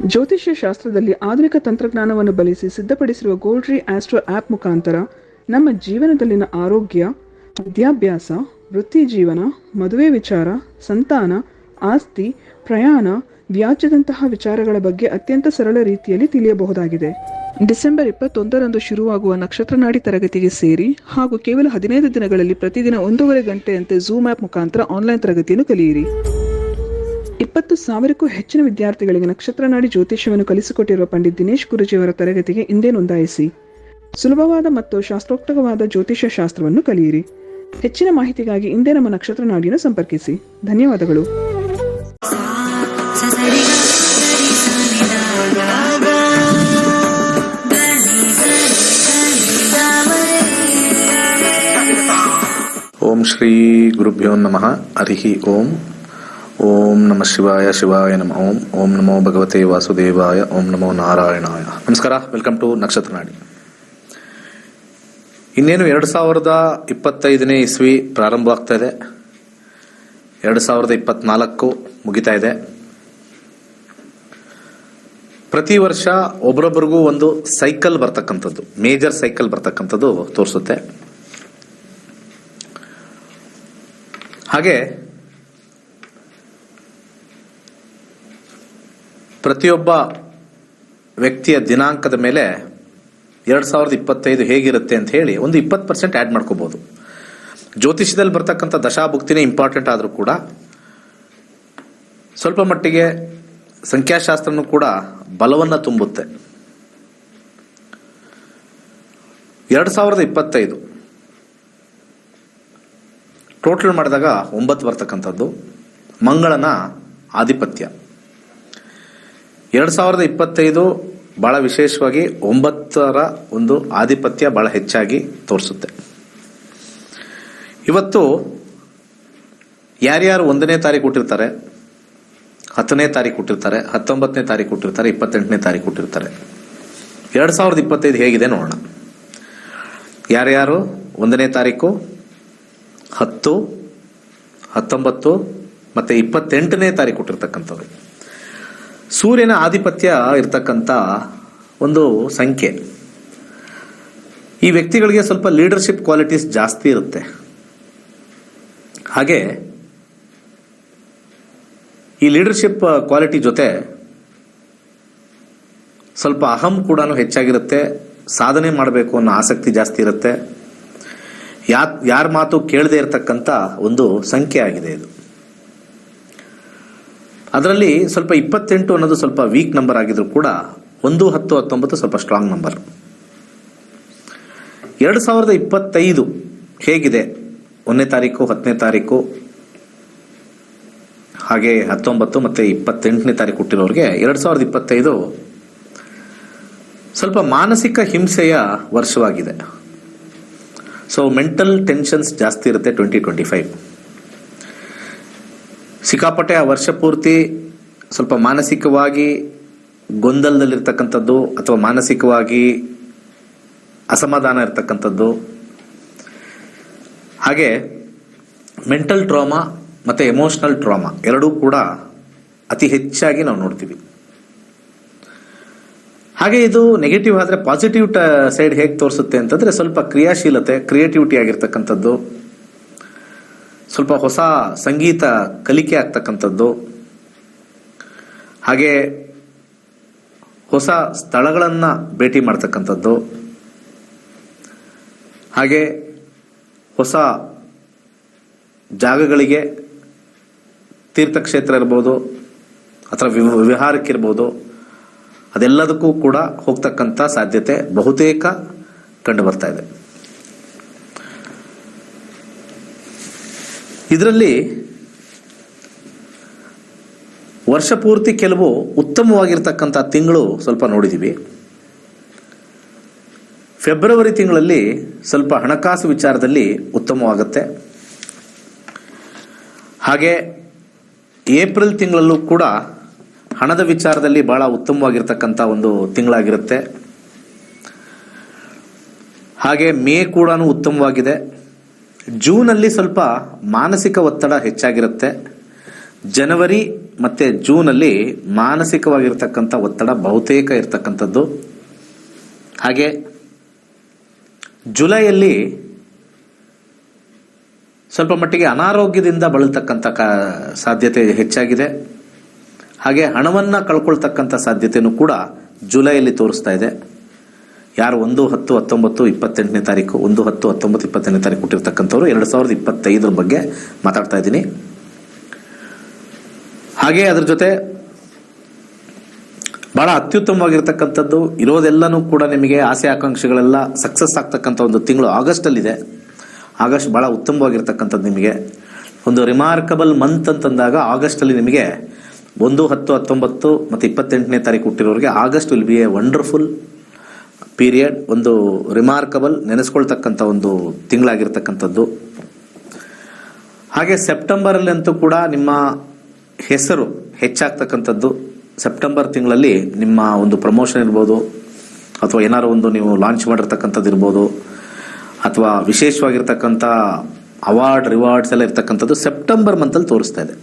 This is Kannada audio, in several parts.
ಜ್ಯೋತಿಷ್ಯ ಶಾಸ್ತ್ರದಲ್ಲಿ ಆಧುನಿಕ ತಂತ್ರಜ್ಞಾನವನ್ನು ಬಳಸಿ ಸಿದ್ಧಪಡಿಸಿರುವ ಗೋಲ್ಡ್ರಿ ಆಸ್ಟ್ರೋ ಆ್ಯಪ್ ಮುಖಾಂತರ ನಮ್ಮ ಜೀವನದಲ್ಲಿನ ಆರೋಗ್ಯ, ವಿದ್ಯಾಭ್ಯಾಸ, ವೃತ್ತಿ ಜೀವನ, ಮದುವೆ ವಿಚಾರ, ಸಂತಾನ, ಆಸ್ತಿ, ಪ್ರಯಾಣ, ವ್ಯಾಜ್ಯದಂತಹ ವಿಚಾರಗಳ ಬಗ್ಗೆ ಅತ್ಯಂತ ಸರಳ ರೀತಿಯಲ್ಲಿ ತಿಳಿಯಬಹುದಾಗಿದೆ. ಡಿಸೆಂಬರ್ 21ರಂದು ಶುರುವಾಗುವ ನಕ್ಷತ್ರನಾಡಿ ತರಗತಿಗೆ ಸೇರಿ ಹಾಗೂ ಕೇವಲ 15 ದಿನಗಳಲ್ಲಿ ಪ್ರತಿದಿನ 1.5 ಗಂಟೆಯಂತೆ ಝೂಮ್ ಆ್ಯಪ್ ಮುಖಾಂತರ ಆನ್ಲೈನ್ ತರಗತಿಯನ್ನು ಕಲಿಯಿರಿ. 20,000ಕ್ಕೂ ಹೆಚ್ಚಿನ ವಿದ್ಯಾರ್ಥಿಗಳಿಗೆ ನಕ್ಷತ್ರನಾಡಿ ಜ್ಯೋತಿಷ್ಯವನ್ನು ಕಲಿಸಿಕೊಟ್ಟಿರುವ ಪಂಡಿತ್ ದಿನೇಶ್ ಗುರುಜಿಯವರ ತರಗತಿಗೆ ಇಂದೇ ನೋಂದಾಯಿಸಿ. ಸುಲಭವಾದ ಮತ್ತು ಶಾಸ್ತ್ರೋಕ್ತವಾದ ಜ್ಯೋತಿಷ್ಯ ಶಾಸ್ತ್ರವನ್ನು ಕಲಿಯಿರಿ. ಹೆಚ್ಚಿನ ಮಾಹಿತಿಗಾಗಿ ಇಂದೇ ನಮ್ಮ ನಕ್ಷತ್ರನಾಡಿಯನ್ನು ಸಂಪರ್ಕಿಸಿ. ಧನ್ಯವಾದಗಳು. ಓಂ ಶ್ರೀ ಗುರುಭ್ಯೋ ನಮಃ. ಹರಿ ಓಂ. ಓಂ ನಮಃ ಶಿವಾಯ. ಶಿವಾಯ ನಮಃ. ಓಂ. ಓಂ ನಮೋ ಭಗವತೆ ವಾಸುದೇವಾಯ. ಓಂ ನಮೋ ನಾರಾಯಣಾಯ. ನಮಸ್ಕಾರ. Welcome to Nakshatranadi. ಇನ್ನೇನು 2025ನೇ ಇಸ್ವಿ ಪ್ರಾರಂಭವಾಗ್ತಾ ಇದೆ. 2024 ಮುಗಿತಾ ಇದೆ. ಪ್ರತಿ ವರ್ಷ ಒಬ್ಬರೊಬ್ಬರಿಗೂ ಒಂದು ಸೈಕಲ್ ಬರ್ತಕ್ಕಂಥದ್ದು, ಮೇಜರ್ ಸೈಕಲ್ ಬರ್ತಕ್ಕಂಥದ್ದು ತೋರಿಸುತ್ತೆ. ಹಾಗೆ ಪ್ರತಿಯೊಬ್ಬ ವ್ಯಕ್ತಿಯ ದಿನಾಂಕದ ಮೇಲೆ 2025 ಹೇಗಿರುತ್ತೆ ಅಂತ ಹೇಳಿ ಒಂದು 20% ಆ್ಯಡ್ ಮಾಡ್ಕೋಬಹುದು. ಜ್ಯೋತಿಷ್ಯದಲ್ಲಿ ಬರ್ತಕ್ಕಂಥ ದಶಾಭುಕ್ತಿನೇ ಇಂಪಾರ್ಟೆಂಟ್ ಆದರೂ ಕೂಡ ಸ್ವಲ್ಪ ಮಟ್ಟಿಗೆ ಸಂಖ್ಯಾಶಾಸ್ತ್ರನೂ ಕೂಡ ಬಲವನ್ನು ತುಂಬುತ್ತೆ. 2025 ಟೋಟಲ್ ಮಾಡಿದಾಗ 9 ಬರ್ತಕ್ಕಂಥದ್ದು, ಮಂಗಳನ ಆಧಿಪತ್ಯ. 2025 ಬಹಳ ವಿಶೇಷವಾಗಿ 9ರ ಒಂದು ಆಧಿಪತ್ಯ ಬಹಳ ಹೆಚ್ಚಾಗಿ ತೋರಿಸುತ್ತೆ. ಇವತ್ತು ಯಾರ್ಯಾರು 1ನೇ ತಾರೀಕು ಹುಟ್ಟಿರ್ತಾರೆ, 10ನೇ ತಾರೀಕು ಹುಟ್ಟಿರ್ತಾರೆ, 19ನೇ ತಾರೀಕು ಹುಟ್ಟಿರ್ತಾರೆ, 28ನೇ ತಾರೀಕು ಹುಟ್ಟಿರ್ತಾರೆ. 2025 ಹೇಗಿದೆ ನೋಡೋಣ. ಯಾರ್ಯಾರು 1ನೇ ತಾರೀಕು, 10, 19 ಮತ್ತೆ 28ನೇ ತಾರೀಕು ಹುಟ್ಟಿರ್ತಕ್ಕಂಥವ್ರು, ಸೂರ್ಯನ ಆಧಿಪತ್ಯ ಇರ್ತಕ್ಕಂಥ ಒಂದು ಸಂಖ್ಯೆ. ಈ ವ್ಯಕ್ತಿಗಳಿಗೆ ಸ್ವಲ್ಪ ಲೀಡರ್ಶಿಪ್ ಕ್ವಾಲಿಟೀಸ್ ಜಾಸ್ತಿ ಇರುತ್ತೆ. ಹಾಗೆ ಈ ಲೀಡರ್ಶಿಪ್ ಕ್ವಾಲಿಟಿ ಜೊತೆ ಸ್ವಲ್ಪ ಅಹಂ ಕೂಡ ಹೆಚ್ಚಾಗಿರುತ್ತೆ. ಸಾಧನೆ ಮಾಡಬೇಕು ಅನ್ನೋ ಆಸಕ್ತಿ ಜಾಸ್ತಿ ಇರುತ್ತೆ. ಯಾರ ಮಾತು ಕೇಳದೆ ಇರತಕ್ಕಂಥ ಒಂದು ಸಂಖ್ಯೆ ಆಗಿದೆ ಇದು. ಅದರಲ್ಲಿ ಸ್ವಲ್ಪ 28 ಅನ್ನೋದು ಸ್ವಲ್ಪ ವೀಕ್ ನಂಬರ್ ಆಗಿದ್ರು ಕೂಡ 1, 10, 19 ಸ್ವಲ್ಪ ಸ್ಟ್ರಾಂಗ್ ನಂಬರ್. 2025 ಹೇಗಿದೆ? 1ನೇ ತಾರೀಕು, 10ನೇ ತಾರೀಕು, ಹಾಗೆ 19 ಮತ್ತೆ 28ನೇ ತಾರೀಕು ಹುಟ್ಟಿರೋರಿಗೆ 2025 ಸ್ವಲ್ಪ ಮಾನಸಿಕ ಹಿಂಸೆಯ ವರ್ಷವಾಗಿದೆ. ಸೊ ಮೆಂಟಲ್ ಟೆನ್ಷನ್ಸ್ ಜಾಸ್ತಿ ಇರುತ್ತೆ. 2025 ಸಿಕ್ಕಾಪಟ್ಟೆ ಆ ವರ್ಷ ಪೂರ್ತಿ ಸ್ವಲ್ಪ ಮಾನಸಿಕವಾಗಿ ಗೊಂದಲದಲ್ಲಿರ್ತಕ್ಕಂಥದ್ದು ಅಥವಾ ಮಾನಸಿಕವಾಗಿ ಅಸಮಾಧಾನ ಇರ್ತಕ್ಕಂಥದ್ದು, ಹಾಗೆ ಮೆಂಟಲ್ ಟ್ರಾಮಾ ಮತ್ತು ಎಮೋಷನಲ್ ಟ್ರಾಮಾ ಎರಡೂ ಕೂಡ ಅತಿ ಹೆಚ್ಚಾಗಿ ನಾವು ನೋಡ್ತೀವಿ. ಹಾಗೆ ಇದು ನೆಗೆಟಿವ್ ಆದರೆ ಪಾಸಿಟಿವ್ ಸೈಡ್ ಹೇಗೆ ತೋರಿಸುತ್ತೆ ಅಂತಂದರೆ ಸ್ವಲ್ಪ ಕ್ರಿಯಾಶೀಲತೆ, ಕ್ರಿಯೇಟಿವಿಟಿ ಆಗಿರ್ತಕ್ಕಂಥದ್ದು, ಸ್ವಲ್ಪ ಹೊಸ ಸಂಗೀತ ಕಲಿಕೆ ಆಗ್ತಕ್ಕಂಥದ್ದು, ಹಾಗೆ ಹೊಸ ಸ್ಥಳಗಳನ್ನು ಭೇಟಿ ಮಾಡ್ತಕ್ಕಂಥದ್ದು, ಹಾಗೆ ಹೊಸ ಜಾಗಗಳಿಗೆ, ತೀರ್ಥಕ್ಷೇತ್ರ ಇರ್ಬೋದು ಅಥವಾ ವಿಹಾರಕ್ಕಿರ್ಬೋದು, ಅದೆಲ್ಲದಕ್ಕೂ ಕೂಡ ಹೋಗ್ತಕ್ಕಂಥ ಸಾಧ್ಯತೆ ಬಹುತೇಕ ಕಂಡು ಬರ್ತಾ ಇದೆ. ಇದರಲ್ಲಿ ವರ್ಷ ಪೂರ್ತಿ ಕೆಲವು ಉತ್ತಮವಾಗಿರ್ತಕ್ಕಂಥ ತಿಂಗಳು ಸ್ವಲ್ಪ ನೋಡಿದ್ದೀವಿ. ಫೆಬ್ರವರಿ ತಿಂಗಳಲ್ಲಿ ಸ್ವಲ್ಪ ಹಣಕಾಸು ವಿಚಾರದಲ್ಲಿ ಉತ್ತಮವಾಗುತ್ತೆ. ಹಾಗೆ ಏಪ್ರಿಲ್ ತಿಂಗಳಲ್ಲೂ ಕೂಡ ಹಣದ ವಿಚಾರದಲ್ಲಿ ಬಹಳ ಉತ್ತಮವಾಗಿರ್ತಕ್ಕಂಥ ಒಂದು ತಿಂಗಳಾಗಿರುತ್ತೆ. ಹಾಗೆ ಮೇ ಕೂಡ ಉತ್ತಮವಾಗಿದೆ. ಜೂನಲ್ಲಿ ಸ್ವಲ್ಪ ಮಾನಸಿಕ ಒತ್ತಡ ಹೆಚ್ಚಾಗಿರುತ್ತೆ. ಜನವರಿ ಮತ್ತು ಜೂನಲ್ಲಿ ಮಾನಸಿಕವಾಗಿರ್ತಕ್ಕಂಥ ಒತ್ತಡ ಬಹುತೇಕ ಇರ್ತಕ್ಕಂಥದ್ದು. ಹಾಗೆ ಜುಲೈಯಲ್ಲಿ ಸ್ವಲ್ಪ ಮಟ್ಟಿಗೆ ಅನಾರೋಗ್ಯದಿಂದ ಬಳಲ್ತಕ್ಕಂಥ ಸಾಧ್ಯತೆ ಹೆಚ್ಚಾಗಿದೆ. ಹಾಗೆ ಹಣವನ್ನು ಕಳ್ಕೊಳ್ತಕ್ಕಂಥ ಸಾಧ್ಯತೆಯೂ ಕೂಡ ಜುಲೈಯಲ್ಲಿ ತೋರಿಸ್ತಾ ಇದೆ. ಯಾರು 1-10-19-28ನೇ ತಾರೀಕು 1-10-19-28ನೇ ತಾರೀಕು ಹುಟ್ಟಿರ್ತಕ್ಕಂಥವ್ರು 2025 ಬಗ್ಗೆ ಮಾತಾಡ್ತಾ ಇದ್ದೀನಿ. ಹಾಗೆ ಅದ್ರ ಜೊತೆ ಬಹಳ ಅತ್ಯುತ್ತಮವಾಗಿರ್ತಕ್ಕಂಥದ್ದು ಇರೋದೆಲ್ಲನೂ ಕೂಡ ನಿಮಗೆ ಆಸೆ ಆಕಾಂಕ್ಷೆಗಳೆಲ್ಲ ಸಕ್ಸಸ್ ಆಗ್ತಕ್ಕಂಥ ಒಂದು ತಿಂಗಳು ಆಗಸ್ಟಲ್ಲಿದೆ. ಆಗಸ್ಟ್ ಬಹಳ ಉತ್ತಮವಾಗಿರ್ತಕ್ಕಂಥದ್ದು. ನಿಮಗೆ ಒಂದು ರಿಮಾರ್ಕಬಲ್ ಮಂತ್ ಅಂತಂದಾಗ ಆಗಸ್ಟಲ್ಲಿ ನಿಮಗೆ 1-10-19-28ನೇ ತಾರೀಕು ಹುಟ್ಟಿರೋರಿಗೆ August will be a wonderful period. ಒಂದು ರಿಮಾರ್ಕಬಲ್ ನೆನೆಸ್ಕೊಳ್ತಕ್ಕಂಥ ಒಂದು ತಿಂಗಳಾಗಿರ್ತಕ್ಕಂಥದ್ದು. ಹಾಗೆ ಸೆಪ್ಟೆಂಬರಲ್ಲಿ ಅಂತೂ ಕೂಡ ನಿಮ್ಮ ಹೆಸರು ಹೆಚ್ಚಾಗ್ತಕ್ಕಂಥದ್ದು. ಸೆಪ್ಟೆಂಬರ್ ತಿಂಗಳಲ್ಲಿ ನಿಮ್ಮ ಒಂದು ಪ್ರಮೋಷನ್ ಇರ್ಬೋದು, ಅಥವಾ ಏನಾದ್ರು ಒಂದು ನೀವು ಲಾಂಚ್ ಮಾಡಿರ್ತಕ್ಕಂಥದ್ದು ಇರ್ಬೋದು, ಅಥವಾ ವಿಶೇಷವಾಗಿರ್ತಕ್ಕಂಥ ರಿವಾರ್ಡ್ಸ್ ಎಲ್ಲ ಇರ್ತಕ್ಕಂಥದ್ದು ಸೆಪ್ಟೆಂಬರ್ ಮಂತಲ್ಲಿ ತೋರಿಸ್ತಾ ಇದೆ.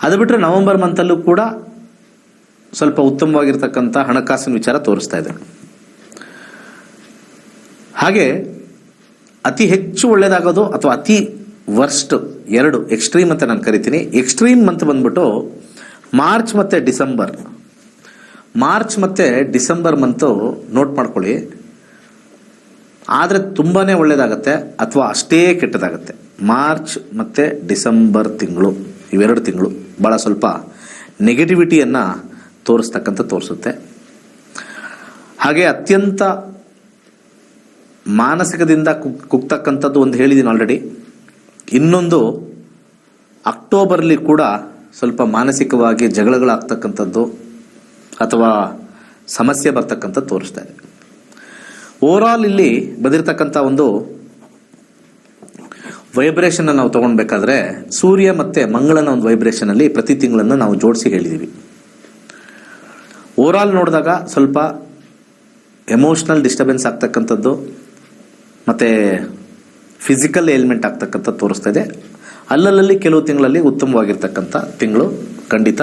ಅದು ಬಿಟ್ಟರೆ ನವೆಂಬರ್ ಮಂತಲ್ಲೂ ಕೂಡ ಸ್ವಲ್ಪ ಉತ್ತಮವಾಗಿರ್ತಕ್ಕಂಥ ಹಣಕಾಸಿನ ವಿಚಾರ ತೋರಿಸ್ತಾ ಇದೆ. ಹಾಗೆ ಅತಿ ಹೆಚ್ಚು ಒಳ್ಳೇದಾಗೋದು ಅಥವಾ ಅತಿ ವರ್ಸ್ಟ್ 2 ಎಕ್ಸ್ಟ್ರೀಮ್ ಅಂತ ನಾನು ಕರಿತೀನಿ. ಎಕ್ಸ್ಟ್ರೀಮ್ ಮಂತ್ ಬಂದ್ಬಿಟ್ಟು ಮಾರ್ಚ್ ಮತ್ತು ಡಿಸೆಂಬರ್. ಮಾರ್ಚ್ ಮತ್ತು ಡಿಸೆಂಬರ್ ಮಂತು ನೋಟ್ ಮಾಡ್ಕೊಳ್ಳಿ. ಆದರೆ ತುಂಬಾ ಒಳ್ಳೇದಾಗತ್ತೆ ಅಥವಾ ಅಷ್ಟೇ ಕೆಟ್ಟದಾಗತ್ತೆ. ಮಾರ್ಚ್ ಮತ್ತು ಡಿಸೆಂಬರ್ ತಿಂಗಳು, ಇವೆರಡು ತಿಂಗಳು ಭಾಳ ಸ್ವಲ್ಪ ನೆಗೆಟಿವಿಟಿಯನ್ನು ತೋರಿಸುತ್ತೆ. ಹಾಗೆ ಅತ್ಯಂತ ಮಾನಸಿಕದಿಂದ ಕುಗ್ತಕ್ಕಂಥದ್ದು ಒಂದು ಹೇಳಿದ್ದೀನಿ ಆಲ್ರೆಡಿ. ಇನ್ನೊಂದು ಅಕ್ಟೋಬರ್ಲಿ ಕೂಡ ಸ್ವಲ್ಪ ಮಾನಸಿಕವಾಗಿ ಜಗಳಗಳಾಗ್ತಕ್ಕಂಥದ್ದು ಅಥವಾ ಸಮಸ್ಯೆ ಬರ್ತಕ್ಕಂಥದ್ದು ತೋರಿಸ್ತಾ ಇದೆ. ಓವರಾಲ್ ಇಲ್ಲಿ ಬಂದಿರತಕ್ಕಂಥ ಒಂದು ವೈಬ್ರೇಷನ್ ನಾವು ತಗೊಳ್ಬೇಕಾದ್ರೆ ಸೂರ್ಯ ಮತ್ತು ಮಂಗಳನ ಒಂದು ವೈಬ್ರೇಷನಲ್ಲಿ ಪ್ರತಿ ತಿಂಗಳನ್ನು ನಾವು ಜೋಡಿಸಿ ಹೇಳಿದ್ದೀವಿ. ಓವರಾಲ್ ನೋಡಿದಾಗ ಸ್ವಲ್ಪ ಎಮೋಷ್ನಲ್ ಡಿಸ್ಟರ್ಬೆನ್ಸ್ ಆಗ್ತಕ್ಕಂಥದ್ದು ಮತ್ತು ಫಿಸಿಕಲ್ ಏಲ್ಮೆಂಟ್ ಆಗ್ತಕ್ಕಂಥದ್ದು ತೋರಿಸ್ತಾ ಇದೆ. ಅಲ್ಲಲ್ಲಿ ಕೆಲವು ತಿಂಗಳಲ್ಲಿ ಉತ್ತಮವಾಗಿರ್ತಕ್ಕಂಥ ತಿಂಗಳು ಖಂಡಿತ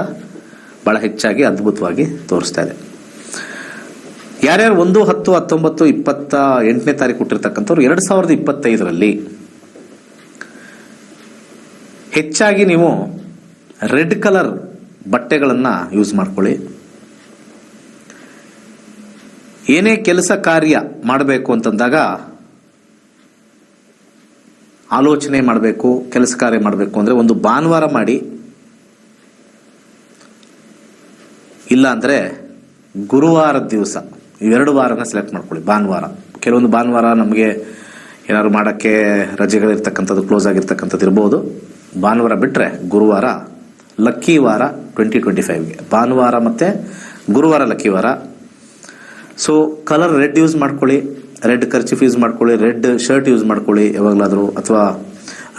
ಭಾಳ ಹೆಚ್ಚಾಗಿ ಅದ್ಭುತವಾಗಿ ತೋರಿಸ್ತಾ ಇದೆ. ಯಾರ್ಯಾರು 1-10-19-28ನೇ ತಾರೀಕು ಹುಟ್ಟಿರ್ತಕ್ಕಂಥವ್ರು 2025ರಲ್ಲಿ ಹೆಚ್ಚಾಗಿ ನೀವು ರೆಡ್ ಕಲರ್ ಬಟ್ಟೆಗಳನ್ನು ಯೂಸ್ ಮಾಡ್ಕೊಳ್ಳಿ. ಏನೇ ಕೆಲಸ ಕಾರ್ಯ ಮಾಡಬೇಕು ಅಂತಂದಾಗ, ಆಲೋಚನೆ ಮಾಡಬೇಕು, ಕೆಲಸ ಕಾರ್ಯ ಮಾಡಬೇಕು ಅಂದರೆ ಒಂದು ಭಾನುವಾರ ಮಾಡಿ, ಇಲ್ಲ ಅಂದರೆ ಗುರುವಾರದ ದಿವಸ, ಇವೆರಡು ವಾರನ ಸೆಲೆಕ್ಟ್ ಮಾಡ್ಕೊಳ್ಳಿ. ಭಾನುವಾರ, ಕೆಲವೊಂದು ಭಾನುವಾರ ನಮಗೆ ಏನಾದ್ರು ಮಾಡೋಕ್ಕೆ ರಜೆಗಳಿರ್ತಕ್ಕಂಥದ್ದು, ಕ್ಲೋಸ್ ಆಗಿರ್ತಕ್ಕಂಥದ್ದು ಇರ್ಬೋದು. ಭಾನುವಾರ ಬಿಟ್ಟರೆ ಗುರುವಾರ ಲಕ್ಕಿ ವಾರ 2025ಗೆ. ಭಾನುವಾರ ಮತ್ತು ಗುರುವಾರ ಲಕ್ಕಿ ವಾರ. ಸೊ ಕಲರ್ ರೆಡ್ ಯೂಸ್ ಮಾಡ್ಕೊಳ್ಳಿ, ರೆಡ್ ಕರ್ಚಿಫ್ ಯೂಸ್ ಮಾಡ್ಕೊಳ್ಳಿ, ರೆಡ್ ಶರ್ಟ್ ಯೂಸ್ ಮಾಡ್ಕೊಳ್ಳಿ ಯಾವಾಗಲಾದರೂ, ಅಥವಾ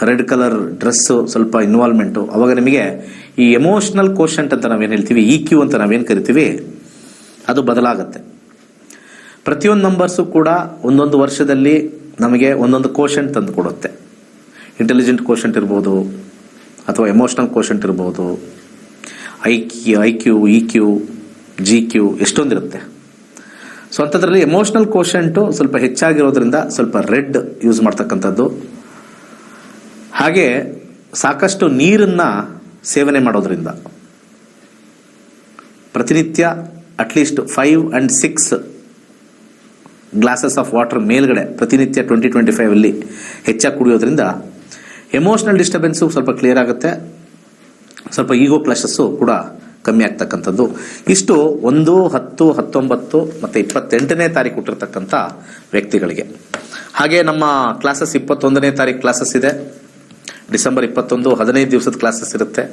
ರೆಡ್ ಕಲರ್ ಡ್ರೆಸ್ಸು ಸ್ವಲ್ಪ ಇನ್ವಾಲ್ವ್ಮೆಂಟು. ಅವಾಗ ನಿಮಗೆ ಈ ಎಮೋಷ್ನಲ್ ಕೋಶಂಟ್ ಅಂತ ನಾವೇನು ಹೇಳ್ತೀವಿ, EQ ಅಂತ ನಾವೇನು ಕರಿತೀವಿ, ಅದು ಬದಲಾಗುತ್ತೆ. ಪ್ರತಿಯೊಂದು ನಂಬರ್ಸು ಕೂಡ ಒಂದೊಂದು ವರ್ಷದಲ್ಲಿ ನಮಗೆ ಒಂದೊಂದು ಕೋಶಂಟ್ ತಂದು ಕೊಡುತ್ತೆ. ಇಂಟೆಲಿಜೆಂಟ್ ಕೋಶಂಟ್ ಇರ್ಬೋದು, ಅಥವಾ ಎಮೋಷ್ನಲ್ ಕೋಶಂಟ್ ಇರ್ಬೋದು, IQ, EQ, GQ ಎಷ್ಟೊಂದಿರುತ್ತೆ. ಸೊ ಅಂಥದ್ರಲ್ಲಿ ಎಮೋಷ್ನಲ್ ಕೋಶಂಟು ಸ್ವಲ್ಪ ಹೆಚ್ಚಾಗಿರೋದ್ರಿಂದ ಸ್ವಲ್ಪ ರೆಡ್ ಯೂಸ್ ಮಾಡ್ತಕ್ಕಂಥದ್ದು. ಹಾಗೆ ಸಾಕಷ್ಟು ನೀರನ್ನು ಸೇವನೆ ಮಾಡೋದ್ರಿಂದ, ಪ್ರತಿನಿತ್ಯ at least 5 and 6 glasses of water ಮೇಲ್ಗಡೆ ಪ್ರತಿನಿತ್ಯ 2025ಅಲ್ಲಿ ಹೆಚ್ಚಾಗಿ ಕುಡಿಯೋದ್ರಿಂದ ಎಮೋಷ್ನಲ್ ಡಿಸ್ಟರ್ಬೆನ್ಸು ಸ್ವಲ್ಪ ಕ್ಲಿಯರ್ ಆಗುತ್ತೆ. ಸ್ವಲ್ಪ ಈಗೋ ಕ್ಲಾಶಸ್ಸು ಕೂಡ ಕಮ್ಮಿ ಆಗ್ತಕ್ಕಂಥದ್ದು. ಇಷ್ಟು 1, 10, 19 ಮತ್ತು 28ನೇ ತಾರೀಕು ಹುಟ್ಟಿರ್ತಕ್ಕಂಥ ವ್ಯಕ್ತಿಗಳಿಗೆ. ಹಾಗೆ ನಮ್ಮ ಕ್ಲಾಸಸ್ 21ನೇ ತಾರೀಕು ಕ್ಲಾಸಸ್ ಇದೆ. ಡಿಸೆಂಬರ್ 21 15 ದಿವಸದ ಕ್ಲಾಸಸ್ ಇರುತ್ತೆ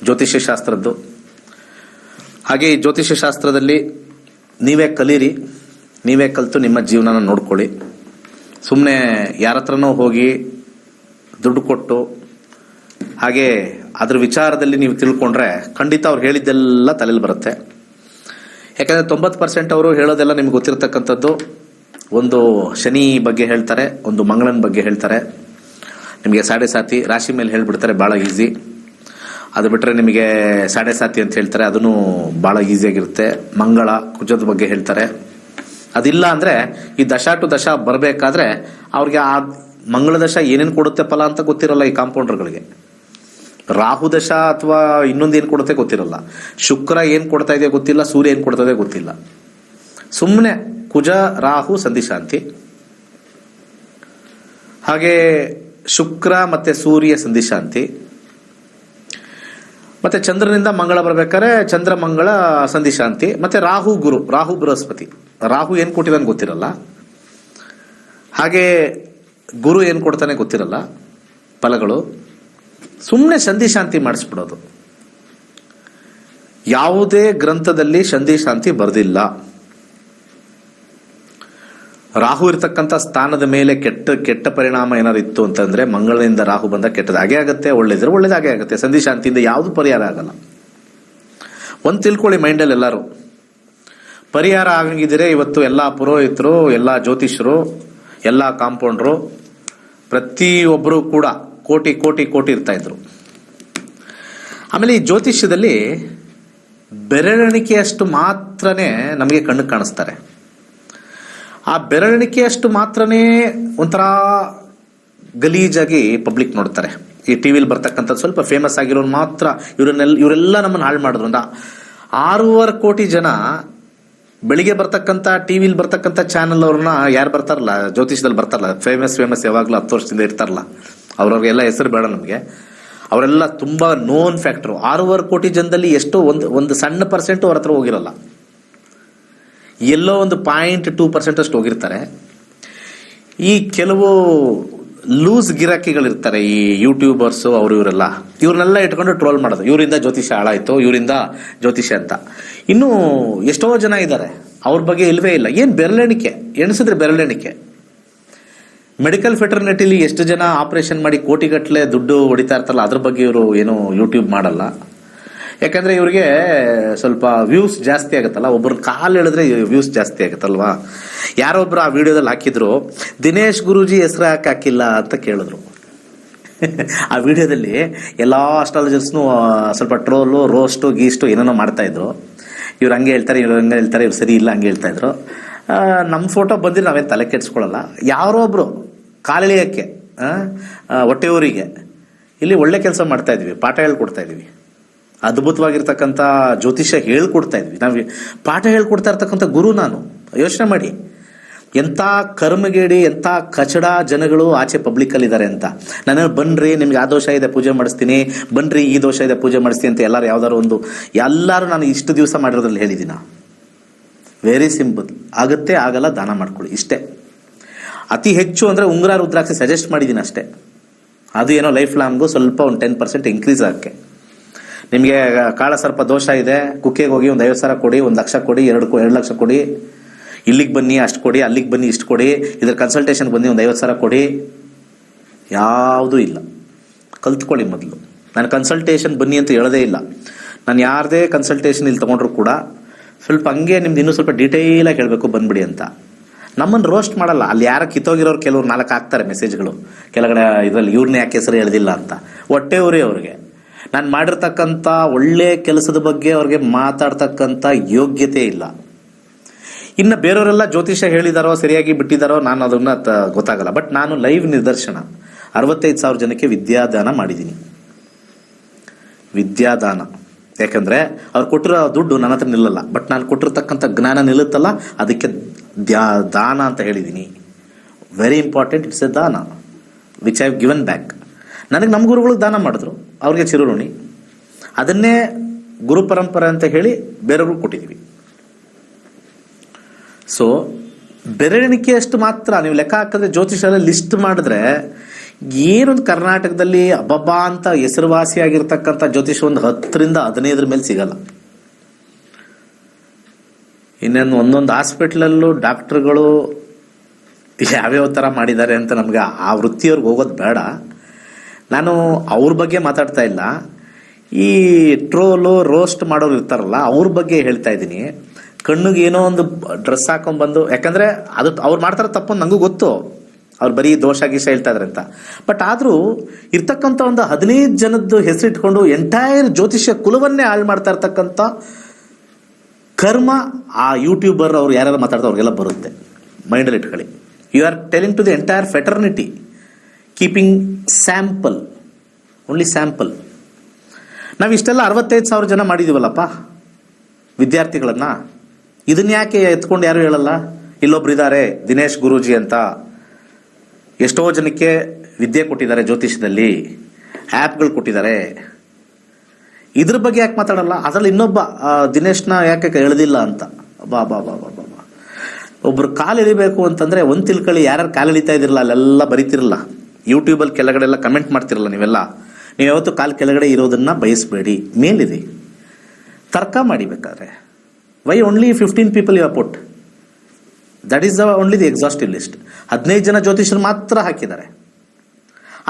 ಜ್ಯೋತಿಷ್ಯ ಶಾಸ್ತ್ರದ್ದು. ಹಾಗೆ ಈ ಜ್ಯೋತಿಷ್ಯ ಶಾಸ್ತ್ರದಲ್ಲಿ ನೀವೇ ಕಲೀರಿ, ನೀವೇ ಕಲಿತು ನಿಮ್ಮ ಜೀವನನ ನೋಡ್ಕೊಳ್ಳಿ. ಸುಮ್ಮನೆ ಯಾರ ಹತ್ರನೂ ಹೋಗಿ ದುಡ್ಡು ಕೊಟ್ಟು ಹಾಗೆ ಅದ್ರ ವಿಚಾರದಲ್ಲಿ ನೀವು ತಿಳ್ಕೊಂಡ್ರೆ ಖಂಡಿತ ಅವ್ರು ಹೇಳಿದ್ದೆಲ್ಲ ತಲೆಯಲ್ಲಿ ಬರುತ್ತೆ. ಯಾಕಂದರೆ 90% ಅವರು ಹೇಳೋದೆಲ್ಲ ನಿಮ್ಗೆ ಗೊತ್ತಿರತಕ್ಕಂಥದ್ದು. ಒಂದು ಶನಿ ಬಗ್ಗೆ ಹೇಳ್ತಾರೆ, ಒಂದು ಮಂಗಳನ ಬಗ್ಗೆ ಹೇಳ್ತಾರೆ, ನಿಮಗೆ ಸಾಡೆ ಸಾತಿ ರಾಶಿ ಮೇಲೆ ಹೇಳ್ಬಿಡ್ತಾರೆ, ಭಾಳ ಈಸಿ. ಅದು ಬಿಟ್ಟರೆ ನಿಮಗೆ ಸಾಡೆ ಸಾತಿ ಅಂತ ಹೇಳ್ತಾರೆ, ಅದನ್ನು ಭಾಳ ಈಸಿಯಾಗಿರುತ್ತೆ. ಮಂಗಳ ಕುಜದ ಬಗ್ಗೆ ಹೇಳ್ತಾರೆ. ಅದಿಲ್ಲ ಅಂದರೆ ಈ ದಶ ಟು ದಶ ಬರಬೇಕಾದ್ರೆ ಅವ್ರಿಗೆ ಆ ಮಂಗಳ ದಶ ಏನೇನು ಕೊಡುತ್ತೆ ಫಲ ಅಂತ ಗೊತ್ತಿರಲ್ಲ ಈ ಕಾಂಪೌಂಡರ್ಗಳಿಗೆ. ರಾಹು ದಶ ಅಥವಾ ಇನ್ನೊಂದು ಏನು ಕೊಡುತ್ತೆ ಗೊತ್ತಿರಲ್ಲ, ಶುಕ್ರ ಏನು ಕೊಡ್ತಾ ಇದೆ ಗೊತ್ತಿಲ್ಲ, ಸೂರ್ಯ ಏನು ಕೊಡ್ತಾ ಇದೆ ಗೊತ್ತಿಲ್ಲ. ಸುಮ್ಮನೆ ಕುಜ ರಾಹು ಸಂಧಿಶಾಂತಿ, ಹಾಗೆ ಶುಕ್ರ ಮತ್ತೆ ಸೂರ್ಯ ಸಂಧಿಶಾಂತಿ, ಮತ್ತೆ ಚಂದ್ರನಿಂದ ಮಂಗಳ ಬರ್ಬೇಕಾದ್ರೆ ಚಂದ್ರ ಮಂಗಳ ಸಂಧಿಶಾಂತಿ, ಮತ್ತೆ ರಾಹು ಗುರು, ರಾಹು ಬೃಹಸ್ಪತಿ. ರಾಹು ಏನು ಕೊಟ್ಟಿದ್ದಾನೆ ಗೊತ್ತಿರಲ್ಲ, ಹಾಗೆ ಗುರು ಏನು ಕೊಡ್ತಾನೆ ಗೊತ್ತಿರಲ್ಲ ಫಲಗಳು. ಸುಮ್ಮನೆ ಸಂಧಿಶಾಂತಿ ಮಾಡಿಸ್ಬಿಡೋದು. ಯಾವುದೇ ಗ್ರಂಥದಲ್ಲಿ ಸಂಧಿಶಾಂತಿ ಬರೆದಿಲ್ಲ. ರಾಹು ಇರ್ತಕ್ಕಂಥ ಸ್ಥಾನದ ಮೇಲೆ ಕೆಟ್ಟ ಪರಿಣಾಮ ಏನಾರು ಇತ್ತು ಅಂತಂದ್ರೆ ಮಂಗಳದಿಂದ ರಾಹು ಬಂದ ಕೆಟ್ಟದ ಹಾಗೆ ಆಗುತ್ತೆ, ಒಳ್ಳೇದ್ರೆ ಒಳ್ಳೇದಾಗೆ ಆಗುತ್ತೆ. ಸಂಧಿಶಾಂತಿಯಿಂದ ಯಾವುದು ಪರಿಹಾರ ಆಗಲ್ಲ. ಒಂದು ತಿಳ್ಕೊಳ್ಳಿ ಮೈಂಡಲ್ಲಿ ಎಲ್ಲರೂ, ಪರಿಹಾರ ಆಗಂಗಿದ್ರೆ ಇವತ್ತು ಎಲ್ಲ ಪುರೋಹಿತರು, ಎಲ್ಲ ಜ್ಯೋತಿಷರು, ಎಲ್ಲ ಕಾಂಪೌಂಡ್ರು, ಪ್ರತಿಯೊಬ್ಬರು ಕೂಡ ಕೋಟಿ ಕೋಟಿ ಕೋಟಿ ಇರ್ತಾ ಇದ್ರು. ಆಮೇಲೆ ಈ ಜ್ಯೋತಿಷ್ಯದಲ್ಲಿ ಬೆರಳೆಣಿಕೆಯಷ್ಟು ಮಾತ್ರನೇ ನಮಗೆ ಕಣ್ಣಿಗೆ ಕಾಣಿಸ್ತಾರೆ. ಆ ಬೆರಳೆಣಿಕೆಯಷ್ಟು ಮಾತ್ರನೇ ಒಂಥರ ಗಲೀಜಾಗಿ ಪಬ್ಲಿಕ್ ನೋಡ್ತಾರೆ. ಈ ಟಿವಿಲಿ ಬರ್ತಕ್ಕಂಥ ಸ್ವಲ್ಪ ಫೇಮಸ್ ಆಗಿರೋರು ಮಾತ್ರ ಇವರೆಲ್ಲ ನಮ್ಮನ್ನು ಹಾಳು ಮಾಡಿದ್ರು. 6.5 ಕೋಟಿ ಜನ ಬೆಳಿಗ್ಗೆ ಬರ್ತಕ್ಕಂಥ ಟಿವಿಲಿ ಬರ್ತಕ್ಕಂಥ ಚಾನಲ್ ಅವ್ರನ್ನ ಯಾರು ಬರ್ತಾರಲ್ಲ, ಜ್ಯೋತಿಷದಲ್ಲಿ ಬರ್ತಾರಲ್ಲ, ಫೇಮಸ್ ಯಾವಾಗಲೂ 10 ವರ್ಷದಿಂದ ಇರ್ತಾರಲ್ಲ, ಅವ್ರವ್ರಿಗೆಲ್ಲ ಹೆಸರು ಬೇಡ ನಮಗೆ, ಅವರೆಲ್ಲ ತುಂಬಾ ನೋನ್ ಫ್ಯಾಕ್ಟರ್. 6.5 ಕೋಟಿ ಜನದಲ್ಲಿ ಎಷ್ಟೋ ಒಂದು ಸಣ್ಣ ಪರ್ಸೆಂಟ್ ಅವ್ರ ಹತ್ರ ಹೋಗಿರಲ್ಲ, ಎಲ್ಲೋ ಒಂದು 0.2% ಅಷ್ಟು ಹೋಗಿರ್ತಾರೆ. ಈ ಕೆಲವು ಲೂಸ್ ಗಿರಾಕಿಗಳಿರ್ತಾರೆ, ಈ ಯೂಟ್ಯೂಬರ್ಸು, ಇವ್ರನ್ನೆಲ್ಲ ಇಟ್ಕೊಂಡು ಟ್ರೋಲ್ ಮಾಡೋದು, ಇವರಿಂದ ಜ್ಯೋತಿಷ ಹಾಳಾಯ್ತು, ಇವರಿಂದ ಜ್ಯೋತಿಷ ಅಂತ. ಇನ್ನು ಎಷ್ಟೋ ಜನ ಇದ್ದಾರೆ, ಅವ್ರ ಬಗ್ಗೆ ಇಲ್ವೇ ಇಲ್ಲ. ಏನ್ ಬೆರಳೆಣಿಕೆ, ಎಣಿಸಿದ್ರೆ ಬೆರಳೆಣಿಕೆ. ಮೆಡಿಕಲ್ ಫೆಟರ್ನಿಟಿಲಿ ಎಷ್ಟು ಜನ ಆಪರೇಷನ್ ಮಾಡಿ ಕೋಟಿಗಟ್ಟಲೆ ದುಡ್ಡು ಹೊಡಿತಾ ಇರ್ತಾರಲ್ಲ, ಅದ್ರ ಬಗ್ಗೆ ಇವರು ಏನು ಯೂಟ್ಯೂಬ್ ಮಾಡಲ್ಲ. ಯಾಕಂದ್ರೆ ಇವ್ರಿಗೆ ಸ್ವಲ್ಪ ವ್ಯೂಸ್ ಜಾಸ್ತಿ ಆಗುತ್ತಲ್ಲ, ಒಬ್ಬರ ಕಾಲು ಹೇಳಿದ್ರೆ ವ್ಯೂಸ್ ಜಾಸ್ತಿ ಆಗುತ್ತಲ್ವಾ. ಯಾರೊಬ್ರು ಆ ವಿಡಿಯೋದಲ್ಲಿ ಹಾಕಿದ್ರು, ದಿನೇಶ್ ಗುರೂಜಿ ಹೆಸರು ಹಾಕಿಲ್ಲ ಅಂತ ಕೇಳಿದ್ರು. ಆ ವಿಡಿಯೋದಲ್ಲಿ ಎಲ್ಲಾ ಅಸ್ಟ್ರಾಲಜರ್ಸ್ನು ಸ್ವಲ್ಪ ಟ್ರೋಲು, ರೋಸ್ಟು, ಗೀಸ್ಟು ಏನೇನೋ ಮಾಡ್ತಾ ಇದ್ರು. ಇವ್ರು ಹಂಗೆ ಹೇಳ್ತಾರೆ, ಇವ್ರು ಹಂಗೆ ಹೇಳ್ತಾರೆ, ಇವ್ರು ಸರಿ ಇಲ್ಲ ಹಂಗೆ ಹೇಳ್ತಾ ಇದ್ರು. ನಮ್ಮ ಫೋಟೋ ಬಂದಿಲ್ಲ, ನಾವೇನು ತಲೆ ಕೆಡ್ಸ್ಕೊಳ್ಳಲ್ಲ. ಯಾರೋ ಒಬ್ರು ಕಾಲೆಳೆಯಕ್ಕೆ, ಹೊಟ್ಟೆಯವರಿಗೆ ಇಲ್ಲಿ ಒಳ್ಳೆ ಕೆಲಸ ಮಾಡ್ತಾ ಇದ್ವಿ, ಪಾಠ ಹೇಳ್ಕೊಡ್ತಾ ಇದ್ವಿ, ಅದ್ಭುತವಾಗಿರ್ತಕ್ಕಂಥ ಜ್ಯೋತಿಷ್ಯ ಹೇಳ್ಕೊಡ್ತಾ ಇದ್ವಿ. ನಾವು ಪಾಠ ಹೇಳ್ಕೊಡ್ತಾ ಇರ್ತಕ್ಕಂಥ ಗುರು ನಾನು. ಯೋಚನೆ ಮಾಡಿ, ಎಂಥ ಕರ್ಮಗೇಡಿ, ಎಂಥ ಕಚಡ ಜನಗಳು ಆಚೆ ಪಬ್ಲಿಕ್ಕಲ್ಲಿ ಇದ್ದಾರೆ ಅಂತ. ನಾನು ಬನ್ರಿ, ನಿಮ್ಗೆ ಆ ದೋಷ ಇದೆ ಪೂಜೆ ಮಾಡಿಸ್ತೀನಿ, ಬನ್ರಿ ಈ ದೋಷ ಇದೆ ಪೂಜೆ ಮಾಡಿಸ್ತೀನಿ ಅಂತ ಎಲ್ಲರೂ ನಾನು ಇಷ್ಟು ದಿವಸ ಮಾಡಿರೋದ್ರಲ್ಲಿ ಹೇಳಿದ್ದೀನ. ವೆರಿ ಸಿಂಪಲ್, ಆಗುತ್ತೆ ಆಗಲ್ಲ ದಾನ ಮಾಡ್ಕೊಳ್ಳಿ, ಇಷ್ಟೇ. ಅತಿ ಹೆಚ್ಚು ಅಂದರೆ ಉಂಗುರ ರುದ್ರಾಕ್ಷಿ ಸಜೆಸ್ಟ್ ಮಾಡಿದ್ದೀನಿ ಅಷ್ಟೇ. ಅದು ಏನೋ ಲೈಫ್ ಲಾಂಗು ಸ್ವಲ್ಪ ಒಂದು 10% ಇನ್ಕ್ರೀಸ್ ಆಗಕ್ಕೆ. ನಿಮಗೆ ಕಾಳಸರ್ಪ ದೋಷ ಇದೆ, ಕುಕ್ಕೆಗೆ ಹೋಗಿ ಒಂದು 50,000 ಕೊಡಿ, 1 ಲಕ್ಷ ಕೊಡಿ, 2 ಲಕ್ಷ ಕೊಡಿ, ಇಲ್ಲಿಗೆ ಬನ್ನಿ ಅಷ್ಟು ಕೊಡಿ, ಅಲ್ಲಿಗೆ ಬನ್ನಿ ಇಷ್ಟು ಕೊಡಿ, ಇದ್ರ ಕನ್ಸಲ್ಟೇಷನ್ ಬನ್ನಿ ಒಂದು 50,000 ಕೊಡಿ, ಯಾವುದೂ ಇಲ್ಲ. ಕಲ್ತ್ಕೊಳ್ಳಿ ಮೊದಲು. ನಾನು ಕನ್ಸಲ್ಟೇಷನ್ ಬನ್ನಿ ಅಂತ ಹೇಳೋದೇ ಇಲ್ಲ. ನಾನು ಯಾರದೇ ಕನ್ಸಲ್ಟೇಷನ್ ಇಲ್ಲಿ ತೊಗೊಂಡ್ರು ಕೂಡ ಸ್ವಲ್ಪ ಹಂಗೆ ನಿಮ್ದು ಇನ್ನೂ ಸ್ವಲ್ಪ ಡೀಟೇಲಾಗಿ ಹೇಳಬೇಕು ಬಂದ್ಬಿಡಿ ಅಂತ. ನಮ್ಮನ್ನು ರೋಸ್ಟ್ ಮಾಡಲ್ಲ. ಅಲ್ಲಿ ಯಾರ ಕಿತ್ತೋಗಿರೋರು ಕೆಲವ್ರು 4 ಹಾಕ್ತಾರೆ ಮೆಸೇಜ್ಗಳು ಕೆಳಗಡೆ, ಇದರಲ್ಲಿ ಇವ್ರನ್ನ ಯಾಕೆ ಹೆಸರು ಹೇಳಿದಿಲ್ಲ ಅಂತ. ಹೊಟ್ಟೆ ಉರಿ ಅವ್ರಿಗೆ. ನಾನು ಮಾಡಿರ್ತಕ್ಕಂಥ ಒಳ್ಳೆ ಕೆಲಸದ ಬಗ್ಗೆ ಅವ್ರಿಗೆ ಮಾತಾಡ್ತಕ್ಕಂಥ ಯೋಗ್ಯತೆ ಇಲ್ಲ. ಇನ್ನು ಬೇರೆಯವರೆಲ್ಲ ಜ್ಯೋತಿಷ್ಯ ಹೇಳಿದಾರೋ ಸರಿಯಾಗಿ ಬಿಟ್ಟಿದ್ದಾರೋ ನಾನು ಅದನ್ನ ಗೊತ್ತಾಗಲ್ಲ. ಬಟ್ ನಾನು ಲೈವ್ ನಿದರ್ಶನ 65,000 ಜನಕ್ಕೆ ವಿದ್ಯಾದಾನ ಮಾಡಿದ್ದೀನಿ. ವಿದ್ಯಾದಾನ ಯಾಕಂದ್ರೆ ಅವ್ರು ಕೊಟ್ಟಿರೋ ದುಡ್ಡು ನನ್ನ ಹತ್ರ ನಿಲ್ಲಲ್ಲ, ಬಟ್ ನಾನು ಕೊಟ್ಟಿರ್ತಕ್ಕಂಥ ಜ್ಞಾನ ನಿಲ್ಲುತ್ತಲ್ಲ, ಅದಕ್ಕೆ ದಾನ ಅಂತ ಹೇಳಿದ್ದೀನಿ. ವೆರಿ ಇಂಪಾರ್ಟೆಂಟ್, ಇಟ್ಸ್ ಎ ದಾನ which I have given back. ನನಗೆ ನಮ್ಮ ಗುರುಗಳಿಗೆ ದಾನ ಮಾಡಿದ್ರು, ಅವ್ರಿಗೆ ಚಿರುಋಣಿ. ಅದನ್ನೇ ಗುರು ಪರಂಪರೆ ಅಂತ ಹೇಳಿ ಬೇರೆಯವ್ರಿಗೆ ಕೊಟ್ಟಿದ್ದೀವಿ. ಸೊ ಬೆರಳಿಕೆಯಷ್ಟು ಮಾತ್ರ ನೀವು ಲೆಕ್ಕ ಹಾಕಿದ್ರೆ ಜ್ಯೋತಿಷಲ್ಲಿ ಲಿಸ್ಟ್ ಮಾಡಿದ್ರೆ ಏನೊಂದು ಕರ್ನಾಟಕದಲ್ಲಿ ಅಬ್ಬಬ್ಬಾ ಅಂತ ಹೆಸರುವಾಸಿಯಾಗಿರ್ತಕ್ಕಂಥ ಜ್ಯೋತಿಷ ಒಂದು 10ರಿಂದ 15 ಮೇಲೆ ಸಿಗಲ್ಲ. ಇನ್ನೇನು ಒಂದೊಂದು ಹಾಸ್ಪಿಟ್ಲಲ್ಲೂ ಡಾಕ್ಟರ್ಗಳು ಯಾವ್ಯಾವ ಥರ ಮಾಡಿದ್ದಾರೆ ಅಂತ ನಮ್ಗೆ ಆ ವೃತ್ತಿಯವ್ರಿಗೆ ಹೋಗೋದು ಬೇಡ. ನಾನು ಅವ್ರ ಬಗ್ಗೆ ಮಾತಾಡ್ತಾ ಇಲ್ಲ. ಈ ಟ್ರೋಲು ರೋಸ್ಟ್ ಮಾಡೋರು ಇರ್ತಾರಲ್ಲ ಅವ್ರ ಬಗ್ಗೆ ಹೇಳ್ತಾ ಇದ್ದೀನಿ. ಕಣ್ಣಿಗೆ ಏನೋ ಒಂದು ಡ್ರೆಸ್ ಹಾಕೊಂಡ್ಬಂದು, ಯಾಕಂದ್ರೆ ಅದು ಅವ್ರು ಮಾಡ್ತಾರ ತಪ್ಪು ನನಗೂ ಗೊತ್ತು, ಅವ್ರು ಬರೀ ದೋಷ ಗೀಷ ಹೇಳ್ತಾ ಇದಾರೆ ಅಂತ. ಬಟ್ ಆದರೂ ಇರ್ತಕ್ಕಂಥ ಒಂದು 15 ಜನದ್ದು ಹೆಸರಿಟ್ಕೊಂಡು ಎಂಟೈರ್ ಜ್ಯೋತಿಷ್ಯ ಕುಲವನ್ನೇ ಹಾಳು ಮಾಡ್ತಾ ಇರ್ತಕ್ಕಂಥ ಕರ್ಮ ಆ ಯೂಟ್ಯೂಬರ್ ಅವ್ರು ಯಾರು ಮಾತಾಡ್ತಾ ಅವ್ರಿಗೆಲ್ಲ ಬರುತ್ತೆ. ಮೈಂಡಲ್ಲಿ ಇಟ್ಕೊಳ್ಳಿ. You are telling to the entire fraternity, keeping sample, only sample. ನಾವು ಇಷ್ಟೆಲ್ಲ 65,000 ಜನ ಮಾಡಿದೀವಲ್ಲಪ್ಪ ವಿದ್ಯಾರ್ಥಿಗಳನ್ನ. ಇದನ್ನ ಯಾಕೆ ಎತ್ಕೊಂಡು ಯಾರು ಹೇಳಲ್ಲ? ಇಲ್ಲೊಬ್ರು ಇದ್ದಾರೆ ದಿನೇಶ್ ಗುರೂಜಿ ಅಂತ, ಎಷ್ಟೋ ಜನಕ್ಕೆ ವಿದ್ಯೆ ಕೊಟ್ಟಿದ್ದಾರೆ, ಜ್ಯೋತಿಷದಲ್ಲಿ ಆ್ಯಪ್ಗಳು ಕೊಟ್ಟಿದ್ದಾರೆ. ಇದ್ರ ಬಗ್ಗೆ ಯಾಕೆ ಮಾತಾಡಲ್ಲ? ಅದ್ರಲ್ಲಿ ಇನ್ನೊಬ್ಬ ದಿನೇಶ್ನ ಯಾಕೆ ಎಳೆದಿಲ್ಲ ಅಂತ. ಬಾ ಬಾ ಬಾ ಬಾ ಬಾ ಬಾ ಒಬ್ರು ಕಾಲು ಎಳಿಬೇಕು ಅಂತಂದ್ರೆ ಒಂದು ತಿಳ್ಕೊಳ್ಳಿ, ಯಾರ್ಯಾರು ಕಾಲು ಎಳಿತಾ ಇದಿರಲ್ಲ ಅಲ್ಲೆಲ್ಲ ಬರೀತಿರಲ್ಲ, ಯೂಟ್ಯೂಬಲ್ಲಿ ಕೆಳಗಡೆ ಎಲ್ಲ ಕಮೆಂಟ್ ಮಾಡ್ತಿರಲ್ಲ ನೀವೆಲ್ಲ. ನೀವು ಯಾವತ್ತು ಕಾಲು ಕೆಳಗಡೆ ಇರೋದನ್ನ ಬಯಸಬೇಡಿ, ಮೇಲಿದೆ. ತರ್ಕ ಮಾಡಿ ಬೇಕಾದ್ರೆ. Why only 15 people you put? That is only the exhaustive list. 15 ಜನ ಜ್ಯೋತಿಷರು ಮಾತ್ರ ಹಾಕಿದ್ದಾರೆ.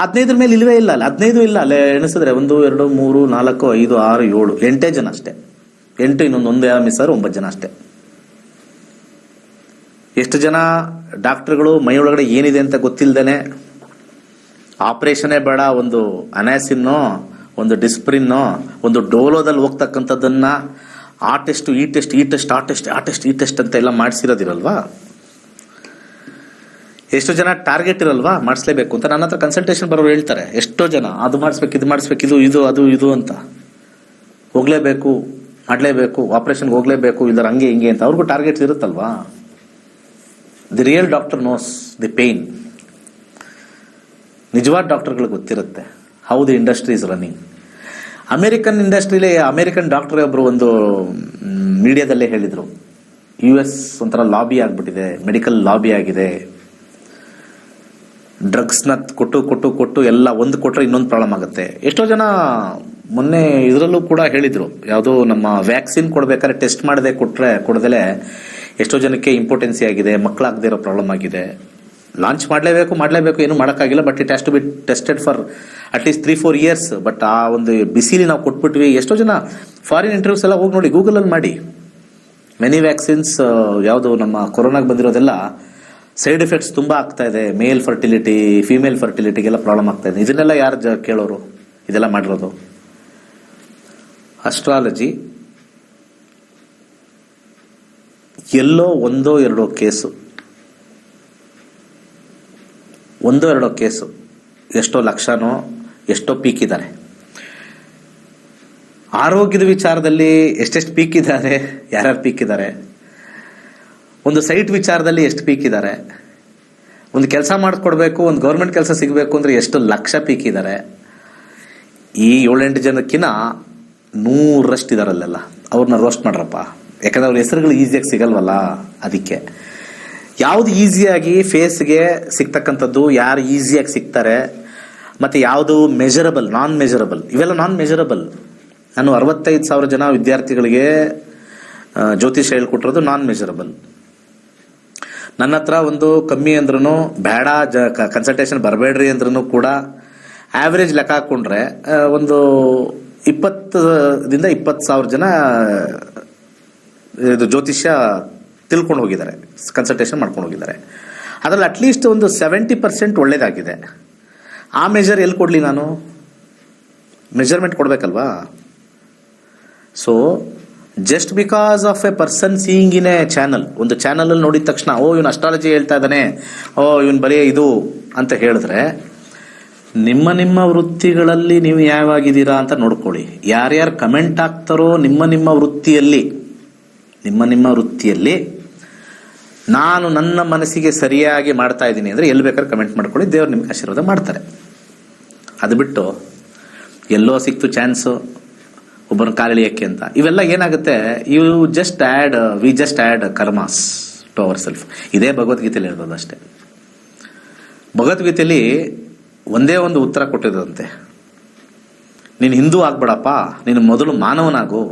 15 ಮೇಲೆ ಇಲ್ವೇ ಇಲ್ಲ ಅಲ್ಲ, 15 ಇಲ್ಲ ಅಲ್ಲೇ ಎಣಿಸಿದ್ರೆ 1 2 3 4 5 6 7 8 ಜನ ಅಷ್ಟೇ. 8 ಇನ್ನೊಂದು ಮಿಸ್ಸರ್ 9 ಜನ ಅಷ್ಟೇ. ಎಷ್ಟು ಜನ ಡಾಕ್ಟರ್ಗಳು ಮೈ ಒಳಗಡೆ ಏನಿದೆ ಅಂತ ಗೊತ್ತಿಲ್ದೇನೆ ಆಪರೇಷನ್ನೇ ಬೇಡ, ಒಂದು ಅನಾಸಿನ್ನೋ ಒಂದು ಡಿಸ್ಪ್ರಿನ್ನೋ ಒಂದು ಡೋಲೋದಲ್ಲಿ ಹೋಗ್ತಕ್ಕಂಥದ್ದನ್ನ ಆ ಟೆಸ್ಟ್ ಈ ಟೆಸ್ಟ್ ಈ ಟೆಸ್ಟ್ ಆ ಟೆಸ್ಟ್ ಆ ಟೆಸ್ಟ್ ಈ ಟೆಸ್ಟ್ ಅಂತ ಎಲ್ಲ ಮಾಡಿಸಿರೋದಿರಲ್ವಾ? ಎಷ್ಟೋ ಜನ ಟಾರ್ಗೆಟ್ ಇರಲ್ವಾ ಮಾಡಿಸ್ಲೇಬೇಕು ಅಂತ. ನನ್ನ ಹತ್ರ ಕನ್ಸಲ್ಟೇಷನ್ ಬರೋರು ಹೇಳ್ತಾರೆ, ಎಷ್ಟೋ ಜನ ಅದು ಮಾಡಿಸ್ಬೇಕು ಇದು ಮಾಡಿಸ್ಬೇಕು ಇದು ಇದು ಅದು ಇದು ಅಂತ, ಹೋಗ್ಲೇಬೇಕು ಮಾಡಲೇಬೇಕು ಆಪರೇಷನ್ಗೆ ಹೋಗ್ಲೇಬೇಕು ಇಲ್ಲ ಹಂಗೆ ಹಿಂಗೆ ಅಂತ. ಅವ್ರಿಗೂ ಟಾರ್ಗೆಟ್ಸ್ ಇರುತ್ತಲ್ವಾ? The real doctor knows the pain. ನಿಜವಾದ ಡಾಕ್ಟರ್ಗಳಿಗೆ ಗೊತ್ತಿರುತ್ತೆ how the industry is running. American ಇಂಡಸ್ಟ್ರಿಲಿ ಅಮೆರಿಕನ್ ಡಾಕ್ಟರ್ ಒಬ್ರು ಒಂದು ಮೀಡಿಯಾದಲ್ಲೇ ಹೇಳಿದ್ರು, US ಒಂಥರ ಲಾಬಿ ಆಗ್ಬಿಟ್ಟಿದೆ, ಮೆಡಿಕಲ್ ಲಾಬಿ ಆಗಿದೆ. ಡ್ರಗ್ಸ್ನ ಕೊಟ್ಟು ಕೊಟ್ಟು ಕೊಟ್ಟು ಎಲ್ಲ ಒಂದು ಕೊಟ್ಟರೆ ಇನ್ನೊಂದು ಪ್ರಾಬ್ಲಮ್ ಆಗುತ್ತೆ. ಎಷ್ಟೋ ಜನ ಮೊನ್ನೆ ಇದರಲ್ಲೂ ಕೂಡ ಹೇಳಿದ್ರು, ಯಾವುದೋ ನಮ್ಮ ವ್ಯಾಕ್ಸಿನ್ ಕೊಡ್ಬೇಕಾದ್ರೆ ಟೆಸ್ಟ್ ಮಾಡದೆ ಕೊಡದಲೆ ಎಷ್ಟೋ ಜನಕ್ಕೆ ಇಂಪಾರ್ಟೆನ್ಸಿ ಆಗಿದೆ, ಮಕ್ಕಳಾಗದೇ ಇರೋ ಪ್ರಾಬ್ಲಮ್ ಆಗಿದೆ. ಲಾಂಚ್ ಮಾಡಲೇಬೇಕು ಏನು ಮಾಡೋಕ್ಕಾಗಿಲ್ಲ. But it has to be tested for at least 3-4 years. But ಆ ಒಂದು ಬಿಸಿಲಿ ನಾವು ಕೊಟ್ಬಿಟ್ವಿ. ಎಷ್ಟೋ ಜನ ಫಾರಿನ್ ಇಂಟರ್ವ್ಯೂಸ್ ಎಲ್ಲ ಹೋಗಿ ನೋಡಿ, ಗೂಗಲಲ್ಲಿ ಮಾಡಿ. ಮೆನಿ ವ್ಯಾಕ್ಸಿನ್ಸ್ ಯಾವುದು ನಮ್ಮ ಕೊರೋನಾಗೆ ಬಂದಿರೋದೆಲ್ಲ ಸೈಡ್ ಎಫೆಕ್ಟ್ಸ್ ತುಂಬ ಆಗ್ತಾ ಇದೆ. ಮೇಲ್ ಫರ್ಟಿಲಿಟಿ ಫಿಮೇಲ್ ಫರ್ಟಿಲಿಟಿಗೆಲ್ಲ ಪ್ರಾಬ್ಲಮ್ ಆಗ್ತಾ ಇದೆ. ಇದನ್ನೆಲ್ಲ ಯಾರು ಕೇಳೋರು? ಇದೆಲ್ಲ ಮಾಡಿರೋದು ಅಸ್ಟ್ರಾಲಜಿ. ಎಲ್ಲೋ ಒಂದೋ ಎರಡೋ ಕೇಸು ಎಷ್ಟೋ ಲಕ್ಷನೋ ಎಷ್ಟೋ ಪೀಕ್ ಇದ್ದಾರೆ. ಆರೋಗ್ಯದ ವಿಚಾರದಲ್ಲಿ ಎಷ್ಟೆಷ್ಟು ಪೀಕ್ ಇದ್ದಾರೆ, ಯಾರ್ಯಾರು ಪೀಕ್ ಇದ್ದಾರೆ. ಒಂದು ಸೈಟ್ ವಿಚಾರದಲ್ಲಿ ಎಷ್ಟು ಪೀಕ್ ಇದ್ದಾರೆ. ಒಂದು ಕೆಲಸ ಮಾಡಿಕೊಡ್ಬೇಕು, ಒಂದು ಗೌರ್ಮೆಂಟ್ ಕೆಲಸ ಸಿಗಬೇಕು ಅಂದ್ರೆ ಎಷ್ಟು ಲಕ್ಷ ಪೀಕ್ ಇದ್ದಾರೆ. ಈ 7-8 ಜನಕ್ಕಿಂತ 100ರಷ್ಟು ಇದಾರಲ್ಲೆಲ್ಲ. ಅವ್ರನ್ನ ರೋಸ್ಟ್ ಮಾಡ್ರಪ್ಪ, ಯಾಕಂದ್ರೆ ಅವ್ರ ಹೆಸರುಗಳು ಈಸಿಯಾಗಿ ಸಿಗಲ್ವಲ್ಲ. ಅದಕ್ಕೆ ಯಾವುದು ಈಸಿಯಾಗಿ ಫೇಸ್ಗೆ ಸಿಗ್ತಕ್ಕಂಥದ್ದು, ಯಾರು ಈಸಿಯಾಗಿ ಸಿಗ್ತಾರೆ, ಮತ್ತೆ ಯಾವುದು ಮೆಜರಬಲ್, ನಾನ್ ಮೆಜರಬಲ್, ಇವೆಲ್ಲ ನಾನ್ ಮೆಜರಬಲ್. ನಾನು 65,000 ಜನ ವಿದ್ಯಾರ್ಥಿಗಳಿಗೆ ಜ್ಯೋತಿಷ ಹೇಳ್ಕೊಟ್ಟಿರೋದು ನಾನ್ ಮೆಜರಬಲ್. ನನ್ನ ಹತ್ರ ಒಂದು ಕಮ್ಮಿ ಅಂದ್ರೂ ಬೇಡ, ಕನ್ಸಲ್ಟೇಷನ್ ಬರಬೇಡ್ರಿ ಅಂದ್ರೂ ಕೂಡ ಆವ್ರೇಜ್ ಲೆಕ್ಕ ಹಾಕೊಂಡ್ರೆ ಒಂದು 20,000 to 20,000 ಜನ ಇದು ಜ್ಯೋತಿಷ್ಯ ತಿಳ್ಕೊಂಡು ಹೋಗಿದ್ದಾರೆ, ಕನ್ಸಲ್ಟೇಷನ್ ಮಾಡ್ಕೊಂಡು ಹೋಗಿದ್ದಾರೆ. ಅದರಲ್ಲಿ ಅಟ್ಲೀಸ್ಟ್ ಒಂದು 70% ಒಳ್ಳೇದಾಗಿದೆ. ಆ ಮೆಜರ್ ಎಲ್ಲಿ ಕೊಡಲಿ ನಾನು? ಮೆಜರ್ಮೆಂಟ್ ಕೊಡಬೇಕಲ್ವಾ? So just because of a person seeing in a channel, ಒಂದು ಚಾನಲಲ್ಲಿ ನೋಡಿದ ತಕ್ಷಣ ಇವನು ಅಸ್ಟ್ರಾಲಜಿ ಹೇಳ್ತಾ ಇದ್ದಾನೆ, ಇವನು ಬರೀ ಇದು ಅಂತ ಹೇಳಿದ್ರೆ, ನಿಮ್ಮ ವೃತ್ತಿಗಳಲ್ಲಿ ನೀವು ಯಾವಾಗಿದ್ದೀರಾ ಅಂತ ನೋಡ್ಕೊಳ್ಳಿ. ಯಾರ್ಯಾರು ಕಮೆಂಟ್ ಆಗ್ತಾರೋ ನಿಮ್ಮ ವೃತ್ತಿಯಲ್ಲಿ ನಾನು ನನ್ನ ಮನಸ್ಸಿಗೆ ಸರಿಯಾಗಿ ಮಾಡ್ತಾ ಇದ್ದೀನಿ ಅಂದರೆ ಎಲ್ಲಿ ಬೇಕಾದ್ರೆ ಕಮೆಂಟ್ ಮಾಡ್ಕೊಳ್ಳಿ, ದೇವ್ರು ನಿಮ್ಗೆ ಆಶೀರ್ವಾದ ಮಾಡ್ತಾರೆ. ಅದು ಬಿಟ್ಟು ಎಲ್ಲೋ ಸಿಕ್ತು ಚಾನ್ಸು ಒಬ್ಬನ ಕಾಲೆಳೆಯಕ್ಕೆ ಅಂತ, ಇವೆಲ್ಲ ಏನಾಗುತ್ತೆ, we just add karmas to our self. ಇದೇ ಭಗವದ್ಗೀತೆಯಲ್ಲಿ ಇರೋದು ಅಷ್ಟೇ. ಭಗವದ್ಗೀತೆಯಲ್ಲಿ ಒಂದೇ ಒಂದು ಉತ್ತರ ಕೊಟ್ಟಿರೋದಂತೆ, ನೀನು ಹಿಂದೂ ಆಗ್ಬೇಡಪ್ಪ, ನೀನು ಮೊದಲು ಮಾನವನಾಗು,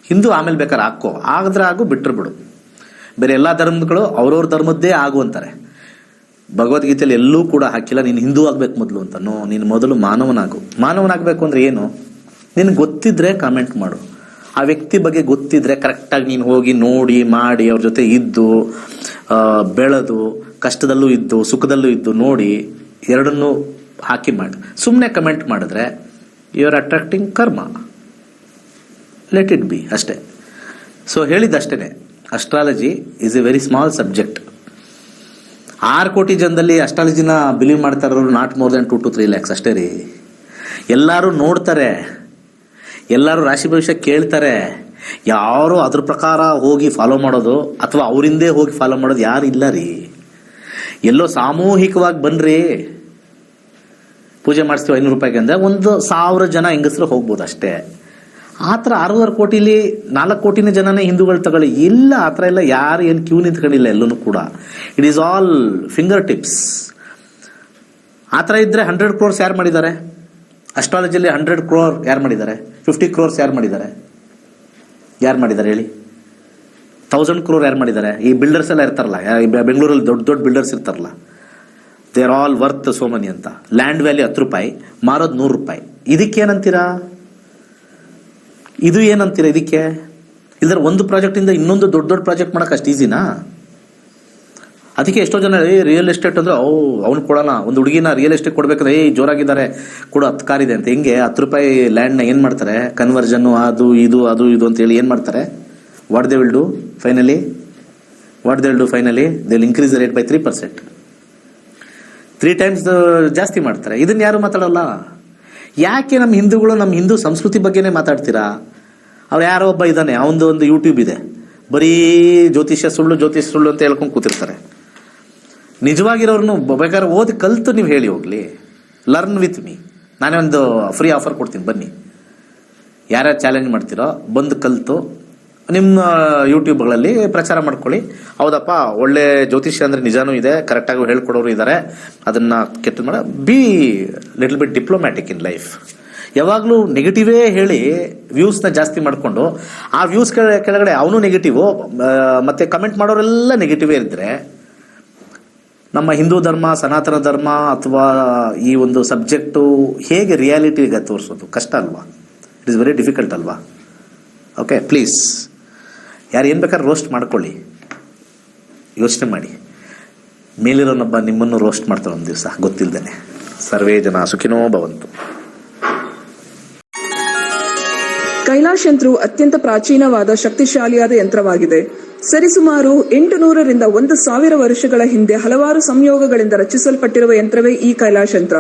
ಹಿಂದೂ ಆಮೇಲೆ ಬೇಕಾದ್ರೆ ಹಾಕೋ, ಆಗಿದ್ರೆ ಆಗು, ಬಿಟ್ಟರು ಬಿಡು. ಬೇರೆ ಎಲ್ಲ ಧರ್ಮಗಳು ಅವ್ರವ್ರ ಧರ್ಮದ್ದೇ ಆಗು ಅಂತಾರೆ. ಭಗವದ್ಗೀತೆಯಲ್ಲಿ ಎಲ್ಲೂ ಕೂಡ ಹಾಕಿಲ್ಲ ನೀನು ಹಿಂದೂ ಆಗ್ಬೇಕು ಮೊದಲು ಅಂತ. ನೀನು ಮೊದಲು ಮಾನವನಾಗಬೇಕು ಅಂದ್ರೆ ಏನು? ನಿನಗೆ ಗೊತ್ತಿದ್ರೆ ಕಾಮೆಂಟ್ ಮಾಡು. ಆ ವ್ಯಕ್ತಿ ಬಗ್ಗೆ ಗೊತ್ತಿದ್ರೆ ಕರೆಕ್ಟಾಗಿ ನೀನು ಹೋಗಿ ನೋಡಿ ಮಾಡಿ ಅವ್ರ ಜೊತೆ ಇದ್ದು ಬೆಳೆದು ಕಷ್ಟದಲ್ಲೂ ಇದ್ದು ಸುಖದಲ್ಲೂ ಇದ್ದು ನೋಡಿ ಎರಡನ್ನೂ ಹಾಕಿ ಮಾಡಿ ಸುಮ್ಮನೆ ಕಮೆಂಟ್ ಮಾಡಿದ್ರೆ you are attracting karma. Let it be ಅಷ್ಟೇ. ಸೊ ಹೇಳಿದ್ದಷ್ಟೇ, astrology is a very small subject. 6 ಕೋಟಿ ಜನದಲ್ಲಿ ಅಸ್ಟ್ರಾಲಜಿನ ಬಿಲೀವ್ ಮಾಡ್ತಾ ಇರೋರು not more than 2 to 3 lakhs ಅಷ್ಟೇ ರೀ. ಎಲ್ಲರೂ ನೋಡ್ತಾರೆ, ಎಲ್ಲರೂ ರಾಶಿ ಭವಿಷ್ಯ ಕೇಳ್ತಾರೆ, ಯಾರು ಅದ್ರ ಪ್ರಕಾರ ಹೋಗಿ ಫಾಲೋ ಮಾಡೋದು ಅಥವಾ ಅವರಿಂದೇ ಹೋಗಿ ಫಾಲೋ ಮಾಡೋದು ಯಾರು ಇಲ್ಲ ರೀ. ಎಲ್ಲೋ ಸಾಮೂಹಿಕವಾಗಿ ಬನ್ರಿ ಪೂಜೆ ಮಾಡಿಸ್ತೀವಿ 500 ರೂಪಾಯಿಗೆ ಅಂದರೆ 1,000 ಜನ ಹೆಂಗಸರು ಹೋಗ್ಬೋದು ಅಷ್ಟೇ. ಆ ಥರ 6 ಕೋಟಿಲಿ 4 ಕೋಟಿನ ಜನನೇ ಹಿಂದೂಗಳು ತಗೊಳ್ಳಿ, ಇಲ್ಲ ಆ ಥರ ಎಲ್ಲ ಯಾರು ಏನು ಕ್ಯೂ ನಿಂತ್ಕೊಂಡಿಲ್ಲ ಎಲ್ಲೂ ಕೂಡ. It is all finger tips. ಆ ಥರ ಇದ್ದರೆ 100 crores ಯಾರು ಮಾಡಿದ್ದಾರೆ ಅಸ್ಟ್ರಾಲಜಿಯಲ್ಲಿ? 100 crore ಯಾರು ಮಾಡಿದ್ದಾರೆ? 50 crores ಯಾರು ಮಾಡಿದ್ದಾರೆ? ಯಾರು ಮಾಡಿದ್ದಾರೆ ಹೇಳಿ? 1000 crore ಯಾರು ಮಾಡಿದ್ದಾರೆ? ಈ ಬಿಲ್ಡರ್ಸ್ ಎಲ್ಲ ಇರ್ತಾರಲ್ಲ, ಬೆಂಗಳೂರಲ್ಲಿ ದೊಡ್ಡ ದೊಡ್ಡ ಬಿಲ್ಡರ್ಸ್ ಇರ್ತಾರಲ್ಲ, they are all worth so money ಅಂತ. ಲ್ಯಾಂಡ್ ವ್ಯಾಲ್ಯೂ 10 ರೂಪಾಯಿ, ಮಾರೋದು 100 ರೂಪಾಯಿ. ಇದಕ್ಕೇನಂತೀರಾ? ಇದು ಏನಂತೀರಾ ಇದಕ್ಕೆ? ಇಲ್ದ್ರೆ ಒಂದು ಪ್ರಾಜೆಕ್ಟ್ ಇಂದ ಇನ್ನೊಂದು ದೊಡ್ಡ ದೊಡ್ಡ ಪ್ರಾಜೆಕ್ಟ್ ಮಾಡಕ್ ಅಷ್ಟು ಈಸಿನಾ? ಅದಕ್ಕೆ ಎಷ್ಟೋ ಜನ ರಿಯಲ್ ಎಸ್ಟೇಟ್ ಅಂದ್ರೆ ಅವ್ನು ಕೊಡೋಣ, ಒಂದು ಹುಡುಗಿನ ರಿಯಲ್ ಎಸ್ಟೇಟ್ ಕೊಡ್ಬೇಕಂದ್ರೆ ಜೋರಾಗಿದ್ದಾರೆ ಕೂಡ 10 ಕಾರ್ ಇದೆ ಅಂತ. ಹೆಂಗೆ 10 ರೂಪಾಯಿ ಲ್ಯಾಂಡ್ನ ಏನ್ ಮಾಡ್ತಾರೆ? ಕನ್ವರ್ಜನ್ ಅದು ಇದು ಅಂತ ಹೇಳಿ ಏನ್ ಮಾಡ್ತಾರೆ? What they will do finally? They will increase the rate by 3%. 3 times ಜಾಸ್ತಿ ಮಾಡ್ತಾರೆ. ಇದನ್ನ ಯಾರು ಮಾತಾಡಲ್ಲ. ಯಾಕೆ ನಮ್ಮ ಹಿಂದೂಗಳು ನಮ್ಮ ಹಿಂದೂ ಸಂಸ್ಕೃತಿ ಬಗ್ಗೆನೇ ಮಾತಾಡ್ತೀರಾ? ಅವ್ರು ಯಾರೋ ಒಬ್ಬ ಇದ್ದಾನೆ, ಅವನದು ಒಂದು ಯೂಟ್ಯೂಬ್ ಇದೆ, ಬರೀ ಜ್ಯೋತಿಷ್ಯ ಸುಳ್ಳು ಅಂತ ಹೇಳ್ಕೊಂಡು ಕೂತಿರ್ತಾರೆ. ನಿಜವಾಗಿರೋರ್ನು ಬೇಕಾದ್ರೆ ಓದಿ ಕಲ್ತು ನೀವು ಹೇಳಿ ಹೋಗ್ಲಿ, ಲರ್ನ್ ವಿತ್ ಮೀ. ನಾನೇ ಒಂದು ಫ್ರೀ ಆಫರ್ ಕೊಡ್ತೀನಿ, ಬನ್ನಿ. ಯಾರ್ಯಾರು ಚಾಲೆಂಜ್ ಮಾಡ್ತೀರೋ ಬಂದು ಕಲ್ತು ನಿಮ್ಮ ಯೂಟ್ಯೂಬ್ಗಳಲ್ಲಿ ಪ್ರಚಾರ ಮಾಡ್ಕೊಳ್ಳಿ. ಹೌದಪ್ಪ, ಒಳ್ಳೆ ಜ್ಯೋತಿಷ್ಯ ಅಂದ್ರೆ ನಿಜಾನೂ ಇದೆ, ಕರೆಕ್ಟಾಗಿ ಹೇಳ್ಕೊಡೋರು ಇದ್ದಾರೆ, ಅದನ್ನ ಕೆಟ್ಟ ಮಾಡ. Be little bit diplomatic in life. ಯಾವಾಗಲೂ ನೆಗೆಟಿವೇ ಹೇಳಿ ವ್ಯೂಸ್ನ ಜಾಸ್ತಿ ಮಾಡಿಕೊಂಡು ಆ ವ್ಯೂಸ್ ಕೆಳಗಡೆ ಅವನು ನೆಗೆಟಿವ್ ಮತ್ತೆ ಕಮೆಂಟ್ ಮಾಡೋರೆಲ್ಲ ನೆಗೆಟಿವೇ ಇದ್ರೆ ನಮ್ಮ ಹಿಂದೂ ಧರ್ಮ, ಸನಾತನ ಧರ್ಮ ಅಥವಾ ಈ ಒಂದು ಸಬ್ಜೆಕ್ಟು ಹೇಗೆ ರಿಯಾಲಿಟಿಗೆ ತೋರಿಸೋದು ಕಷ್ಟ ಅಲ್ವಾ? ಇಟ್ ಇಸ್ ವೆರಿ ಡಿಫಿಕಲ್ಟ್ ಅಲ್ವಾ? ಓಕೆ, ಪ್ಲೀಸ್ ಯಾರು ಏನು ಬೇಕಾದ್ರೆ ರೋಸ್ಟ್ ಮಾಡ್ಕೊಳ್ಳಿ, ಯೋಚನೆ ಮಾಡಿ. ಮೇಲಿರೋನೊಬ್ಬ ನಿಮ್ಮನ್ನು ರೋಸ್ಟ್ ಮಾಡ್ತಾರೆ ಒಂದು ದಿವಸ ಗೊತ್ತಿಲ್ದೇನೆ. ಸರ್ವೇ ಜನ ಸುಖಿನೋ ಭವಂತು. ಕೈಲಾಶ್ ಯಂತ್ರವು ಅತ್ಯಂತ ಪ್ರಾಚೀನವಾದ ಶಕ್ತಿಶಾಲಿಯಾದ ಯಂತ್ರವಾಗಿದೆ. ಸರಿಸುಮಾರು 800 ರಿಂದ 1000 ವರ್ಷಗಳ ಹಿಂದೆ ಹಲವಾರು ಸಂಯೋಗಗಳಿಂದ ರಚಿಸಲ್ಪಟ್ಟಿರುವ ಯಂತ್ರವೇ ಈ ಕೈಲಾಶ್ ಯಂತ್ರ.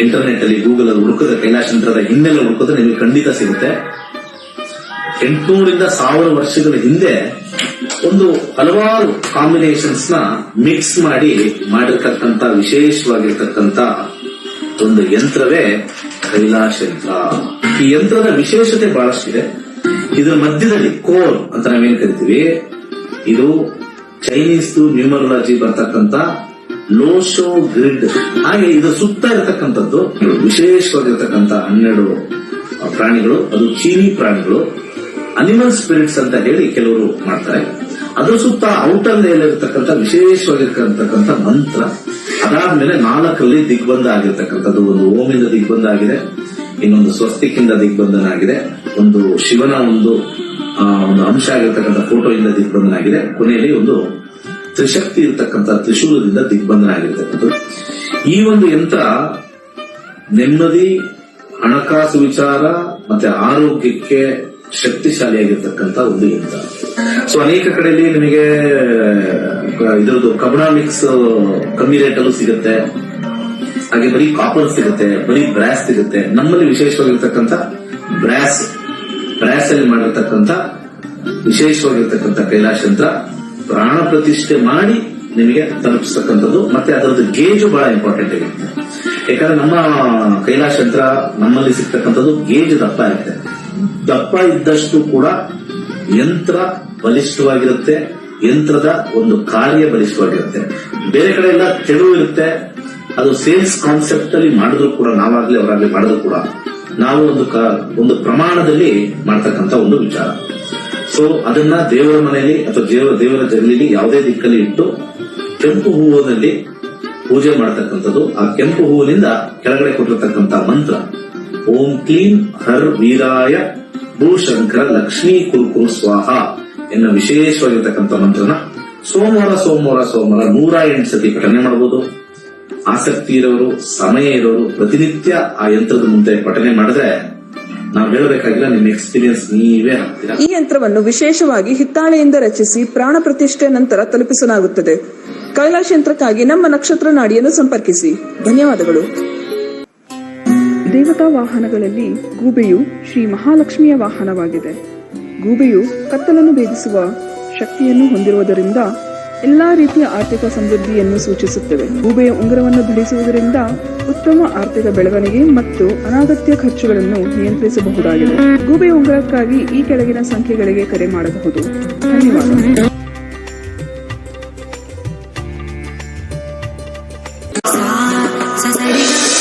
ಇಂಟರ್ನೆಟ್ ಅಲ್ಲಿ ಗೂಗಲ್ ಅಲ್ಲಿ ಹುಡುಕಿದ್ರೆ ಕೈಲಾಶ್ ಯಂತ್ರದ ಹಿನ್ನೆಲೆ ಹುಡುಕಿದ್ರೆ ನಿಮಗೆ ಖಂಡಿತ ಸಿಗುತ್ತೆ. 800 ರಿಂದ 1000 ವರ್ಷಗಳ ಹಿಂದೆ ಒಂದು ಹಲವಾರು ಕಾಂಬಿನೇಷನ್ಸ್ ನ ಮಿಕ್ಸ್ ಮಾಡಿರ್ತಕ್ಕಂಥ ವಿಶೇಷವಾಗಿರ್ತಕ್ಕಂಥ ಒಂದು ಯಂತ್ರವೇ ಕೈಲಾಶ್ ಯಂತ್ರ. ಈ ಯಂತ್ರದ ವಿಶೇಷತೆ ಬಹಳಷ್ಟಿದೆ. ಇದರ ಮಧ್ಯದಲ್ಲಿ ಕೋರ್ ಅಂತ ನಾವೇನ್ ಕರಿತೀವಿ, ಇದು ಚೈನೀಸ್ ನ್ಯೂಮರಾಲಜಿ ಬರ್ತಕ್ಕಂಥ ಲೋಶೋ ಗ್ರಿಡ್. ಹಾಗೆ ಇದರ ಸುತ್ತ ಇರತಕ್ಕಂಥದ್ದು ವಿಶೇಷವಾಗಿರ್ತಕ್ಕಂಥ 12 ಪ್ರಾಣಿಗಳು, ಅದು ಚೀನಿ ಪ್ರಾಣಿಗಳು, ಅನಿಮಲ್ ಸ್ಪಿರಿಟ್ಸ್ ಅಂತ ಹೇಳಿ ಕೆಲವರು ಮಾಡ್ತಾರೆ. ಅದ್ರ ಸುತ್ತ ಔಟರ್ ಲೇಯರ್ ಇರತಕ್ಕಂಥ ವಿಶೇಷವಾಗಿರ್ತಕ್ಕಂಥ ಮಂತ್ರ. ಅದಾದ್ಮೇಲೆ 4ರಲ್ಲಿ ದಿಗ್ಬಂಧ ಆಗಿರ್ತಕ್ಕಂಥದ್ದು. ಒಂದು ಓಮಿಂದ ದಿಗ್ಬಂಧ ಆಗಿದೆ, ಇನ್ನೊಂದು ಸ್ವಸ್ತಿಕಿಂದ ದಿಗ್ಬಂಧನ ಆಗಿದೆ, ಒಂದು ಶಿವನ ಒಂದು ಅಂಶ ಆಗಿರ್ತಕ್ಕಂಥ ಫೋಟೋ ಇಂದ ದಿಗ್ಬಂಧನ ಆಗಿದೆ, ಕೊನೆಯಲ್ಲಿ ಒಂದು ತ್ರಿಶಕ್ತಿ ಇರತಕ್ಕಂಥ ತ್ರಿಶೂಲದಿಂದ ದಿಗ್ಬಂಧನ ಆಗಿರ್ತಕ್ಕಂಥದ್ದು. ಈ ಒಂದು ಯಂತ್ರ ನೆಮ್ಮದಿ, ಹಣಕಾಸು ವಿಚಾರ ಮತ್ತೆ ಆರೋಗ್ಯಕ್ಕೆ ಶಕ್ತಿಶಾಲಿಯಾಗಿರ್ತಕ್ಕಂಥ ಒಂದು ಯಂತ್ರ. ಸೊ ಅನೇಕ ಕಡೆಯಲ್ಲಿ ನಿಮಗೆ ಇದರದ್ದು ಕಬ್ಣ ಮಿಕ್ಸ್ ಕಮ್ಮಿ ರೇಟ್ ಅಲ್ಲೂ ಸಿಗುತ್ತೆ, ಹಾಗೆ ಬರೀ ಕಾಪರ್ ಸಿಗುತ್ತೆ, ಬರೀ ಬ್ರಾಸ್ ಸಿಗುತ್ತೆ. ನಮ್ಮಲ್ಲಿ ವಿಶೇಷವಾಗಿರ್ತಕ್ಕಂಥ ಬ್ರಾಸ್ ಅಲ್ಲಿ ಮಾಡಿರ್ತಕ್ಕಂಥ ವಿಶೇಷವಾಗಿರ್ತಕ್ಕಂಥ ಕೈಲಾಶ್ ಯಂತ್ರ ಪ್ರಾಣ ಪ್ರತಿಷ್ಠೆ ಮಾಡಿ ನಿಮಗೆ ತಲುಪಿಸ್ತಕ್ಕಂಥದ್ದು. ಮತ್ತೆ ಅದರದ್ದು ಗೇಜು ಬಹಳ ಇಂಪಾರ್ಟೆಂಟ್ ಆಗಿದೆ. ಯಾಕಂದ್ರೆ ನಮ್ಮ ಕೈಲಾಶ್ ಯಂತ್ರ ನಮ್ಮಲ್ಲಿ ಸಿಗ್ತಕ್ಕಂಥದ್ದು ಗೇಜ್ ದಪ್ಪ ಇರುತ್ತೆ. ದಪ್ಪ ಇದ್ದಷ್ಟು ಕೂಡ ಯಂತ್ರ ಬಲಿಷ್ಠವಾಗಿರುತ್ತೆ, ಯಂತ್ರದ ಒಂದು ಕಾರ್ಯ ಬಲಿಷ್ಠವಾಗಿರುತ್ತೆ. ಬೇರೆ ಕಡೆ ಎಲ್ಲ ತೆಳು ಇರುತ್ತೆ, ಅದು ಸೇಲ್ಸ್ ಕಾನ್ಸೆಪ್ಟ್ ಅಲ್ಲಿ ಮಾಡಿದ್ರು ಕೂಡ, ನಾವಾಗ್ಲಿ ಅವರಾಗ್ಲಿ ಮಾಡಿದ್ರು ಕೂಡ ನಾವು ಒಂದು ಪ್ರಮಾಣದಲ್ಲಿ ಮಾಡ್ತಕ್ಕಂಥ ಒಂದು ವಿಚಾರ. ಸೊ ಅದನ್ನ ದೇವರ ಮನೆಯಲ್ಲಿ ಅಥವಾ ದೇವರ ಜಗಲಿಲಿ ಯಾವುದೇ ದಿಕ್ಕಲ್ಲಿ ಇಟ್ಟು ಕೆಂಪು ಹೂವಿನಲ್ಲಿ ಪೂಜೆ ಮಾಡತಕ್ಕಂಥದ್ದು. ಆ ಕೆಂಪು ಹೂವಿನಿಂದ ಕೆಳಗಡೆ ಕೊಟ್ಟಿರ್ತಕ್ಕಂಥ ಮಂತ್ರ ಓಂ ಕ್ಲೀಂ ಹರ್ ವೀರಾಯ ಭೂಶಂಕರ ಲಕ್ಷ್ಮೀ ಕುರುಕುರು ಸ್ವಾಹ ಎನ್ನುವ ವಿಶೇಷವಾಗಿರ್ತಕ್ಕಂಥ ಮಂತ್ರನ ಸೋಮವಾರ 108 ಸತಿ ಪಠನೆ ಮಾಡಬಹುದು. ಆಸಕ್ತಿ ಇರೋರು, ಸಮಯ ಇರೋರು ಪ್ರತಿನಿತ್ಯ ಆ ಯಂತ್ರದ ಮುಂದೆ ಪಠನೆ ಮಾಡಿದ್ರೆ ನಾವು ಹೇಳಬೇಕಾಗಿಲ್ಲ, ನಿಮ್ಮ ಎಕ್ಸ್ಪೀರಿಯನ್ಸ್ ನೀವೇ ಆಗ್ತೀರಾ. ಈ ಯಂತ್ರವನ್ನು ವಿಶೇಷವಾಗಿ ಹಿತ್ತಾಳೆಯಿಂದ ರಚಿಸಿ ಪ್ರಾಣ ಪ್ರತಿಷ್ಠೆ ನಂತರ ತಲುಪಿಸಲಾಗುತ್ತದೆ. ಕೈಲಾಶ ಯಂತ್ರಕ್ಕಾಗಿ ನಮ್ಮ ನಕ್ಷತ್ರ ನಾಡಿಯನ್ನು ಸಂಪರ್ಕಿಸಿ. ಧನ್ಯವಾದಗಳು. ದೇವತಾ ವಾಹನಗಳಲ್ಲಿ ಗೂಬೆಯು ಶ್ರೀ ಮಹಾಲಕ್ಷ್ಮಿಯ ವಾಹನವಾಗಿದೆ. ಗೂಬೆಯು ಕತ್ತಲನ್ನು ಭೇದಿಸುವ ಶಕ್ತಿಯನ್ನು ಹೊಂದಿರುವುದರಿಂದ ಎಲ್ಲಾ ರೀತಿಯ ಆರ್ಥಿಕ ಸಮೃದ್ಧಿಯನ್ನು ಸೂಚಿಸುತ್ತವೆ. ಗೂಬೆಯ ಉಂಗುರವನ್ನು ಧರಿಸುವುದರಿಂದ ಉತ್ತಮ ಆರ್ಥಿಕ ಬೆಳವಣಿಗೆ ಮತ್ತು ಅನಾಗತ್ಯ ಖರ್ಚುಗಳನ್ನು ನಿಯಂತ್ರಿಸಬಹುದಾಗಿದೆ. ಗೂಬೆಯ ಉಂಗುರಕ್ಕಾಗಿ ಈ ಕೆಳಗಿನ ಸಂಖ್ಯೆಗಳಿಗೆ ಕರೆ ಮಾಡಬಹುದು. ಧನ್ಯವಾದ. sa sa sa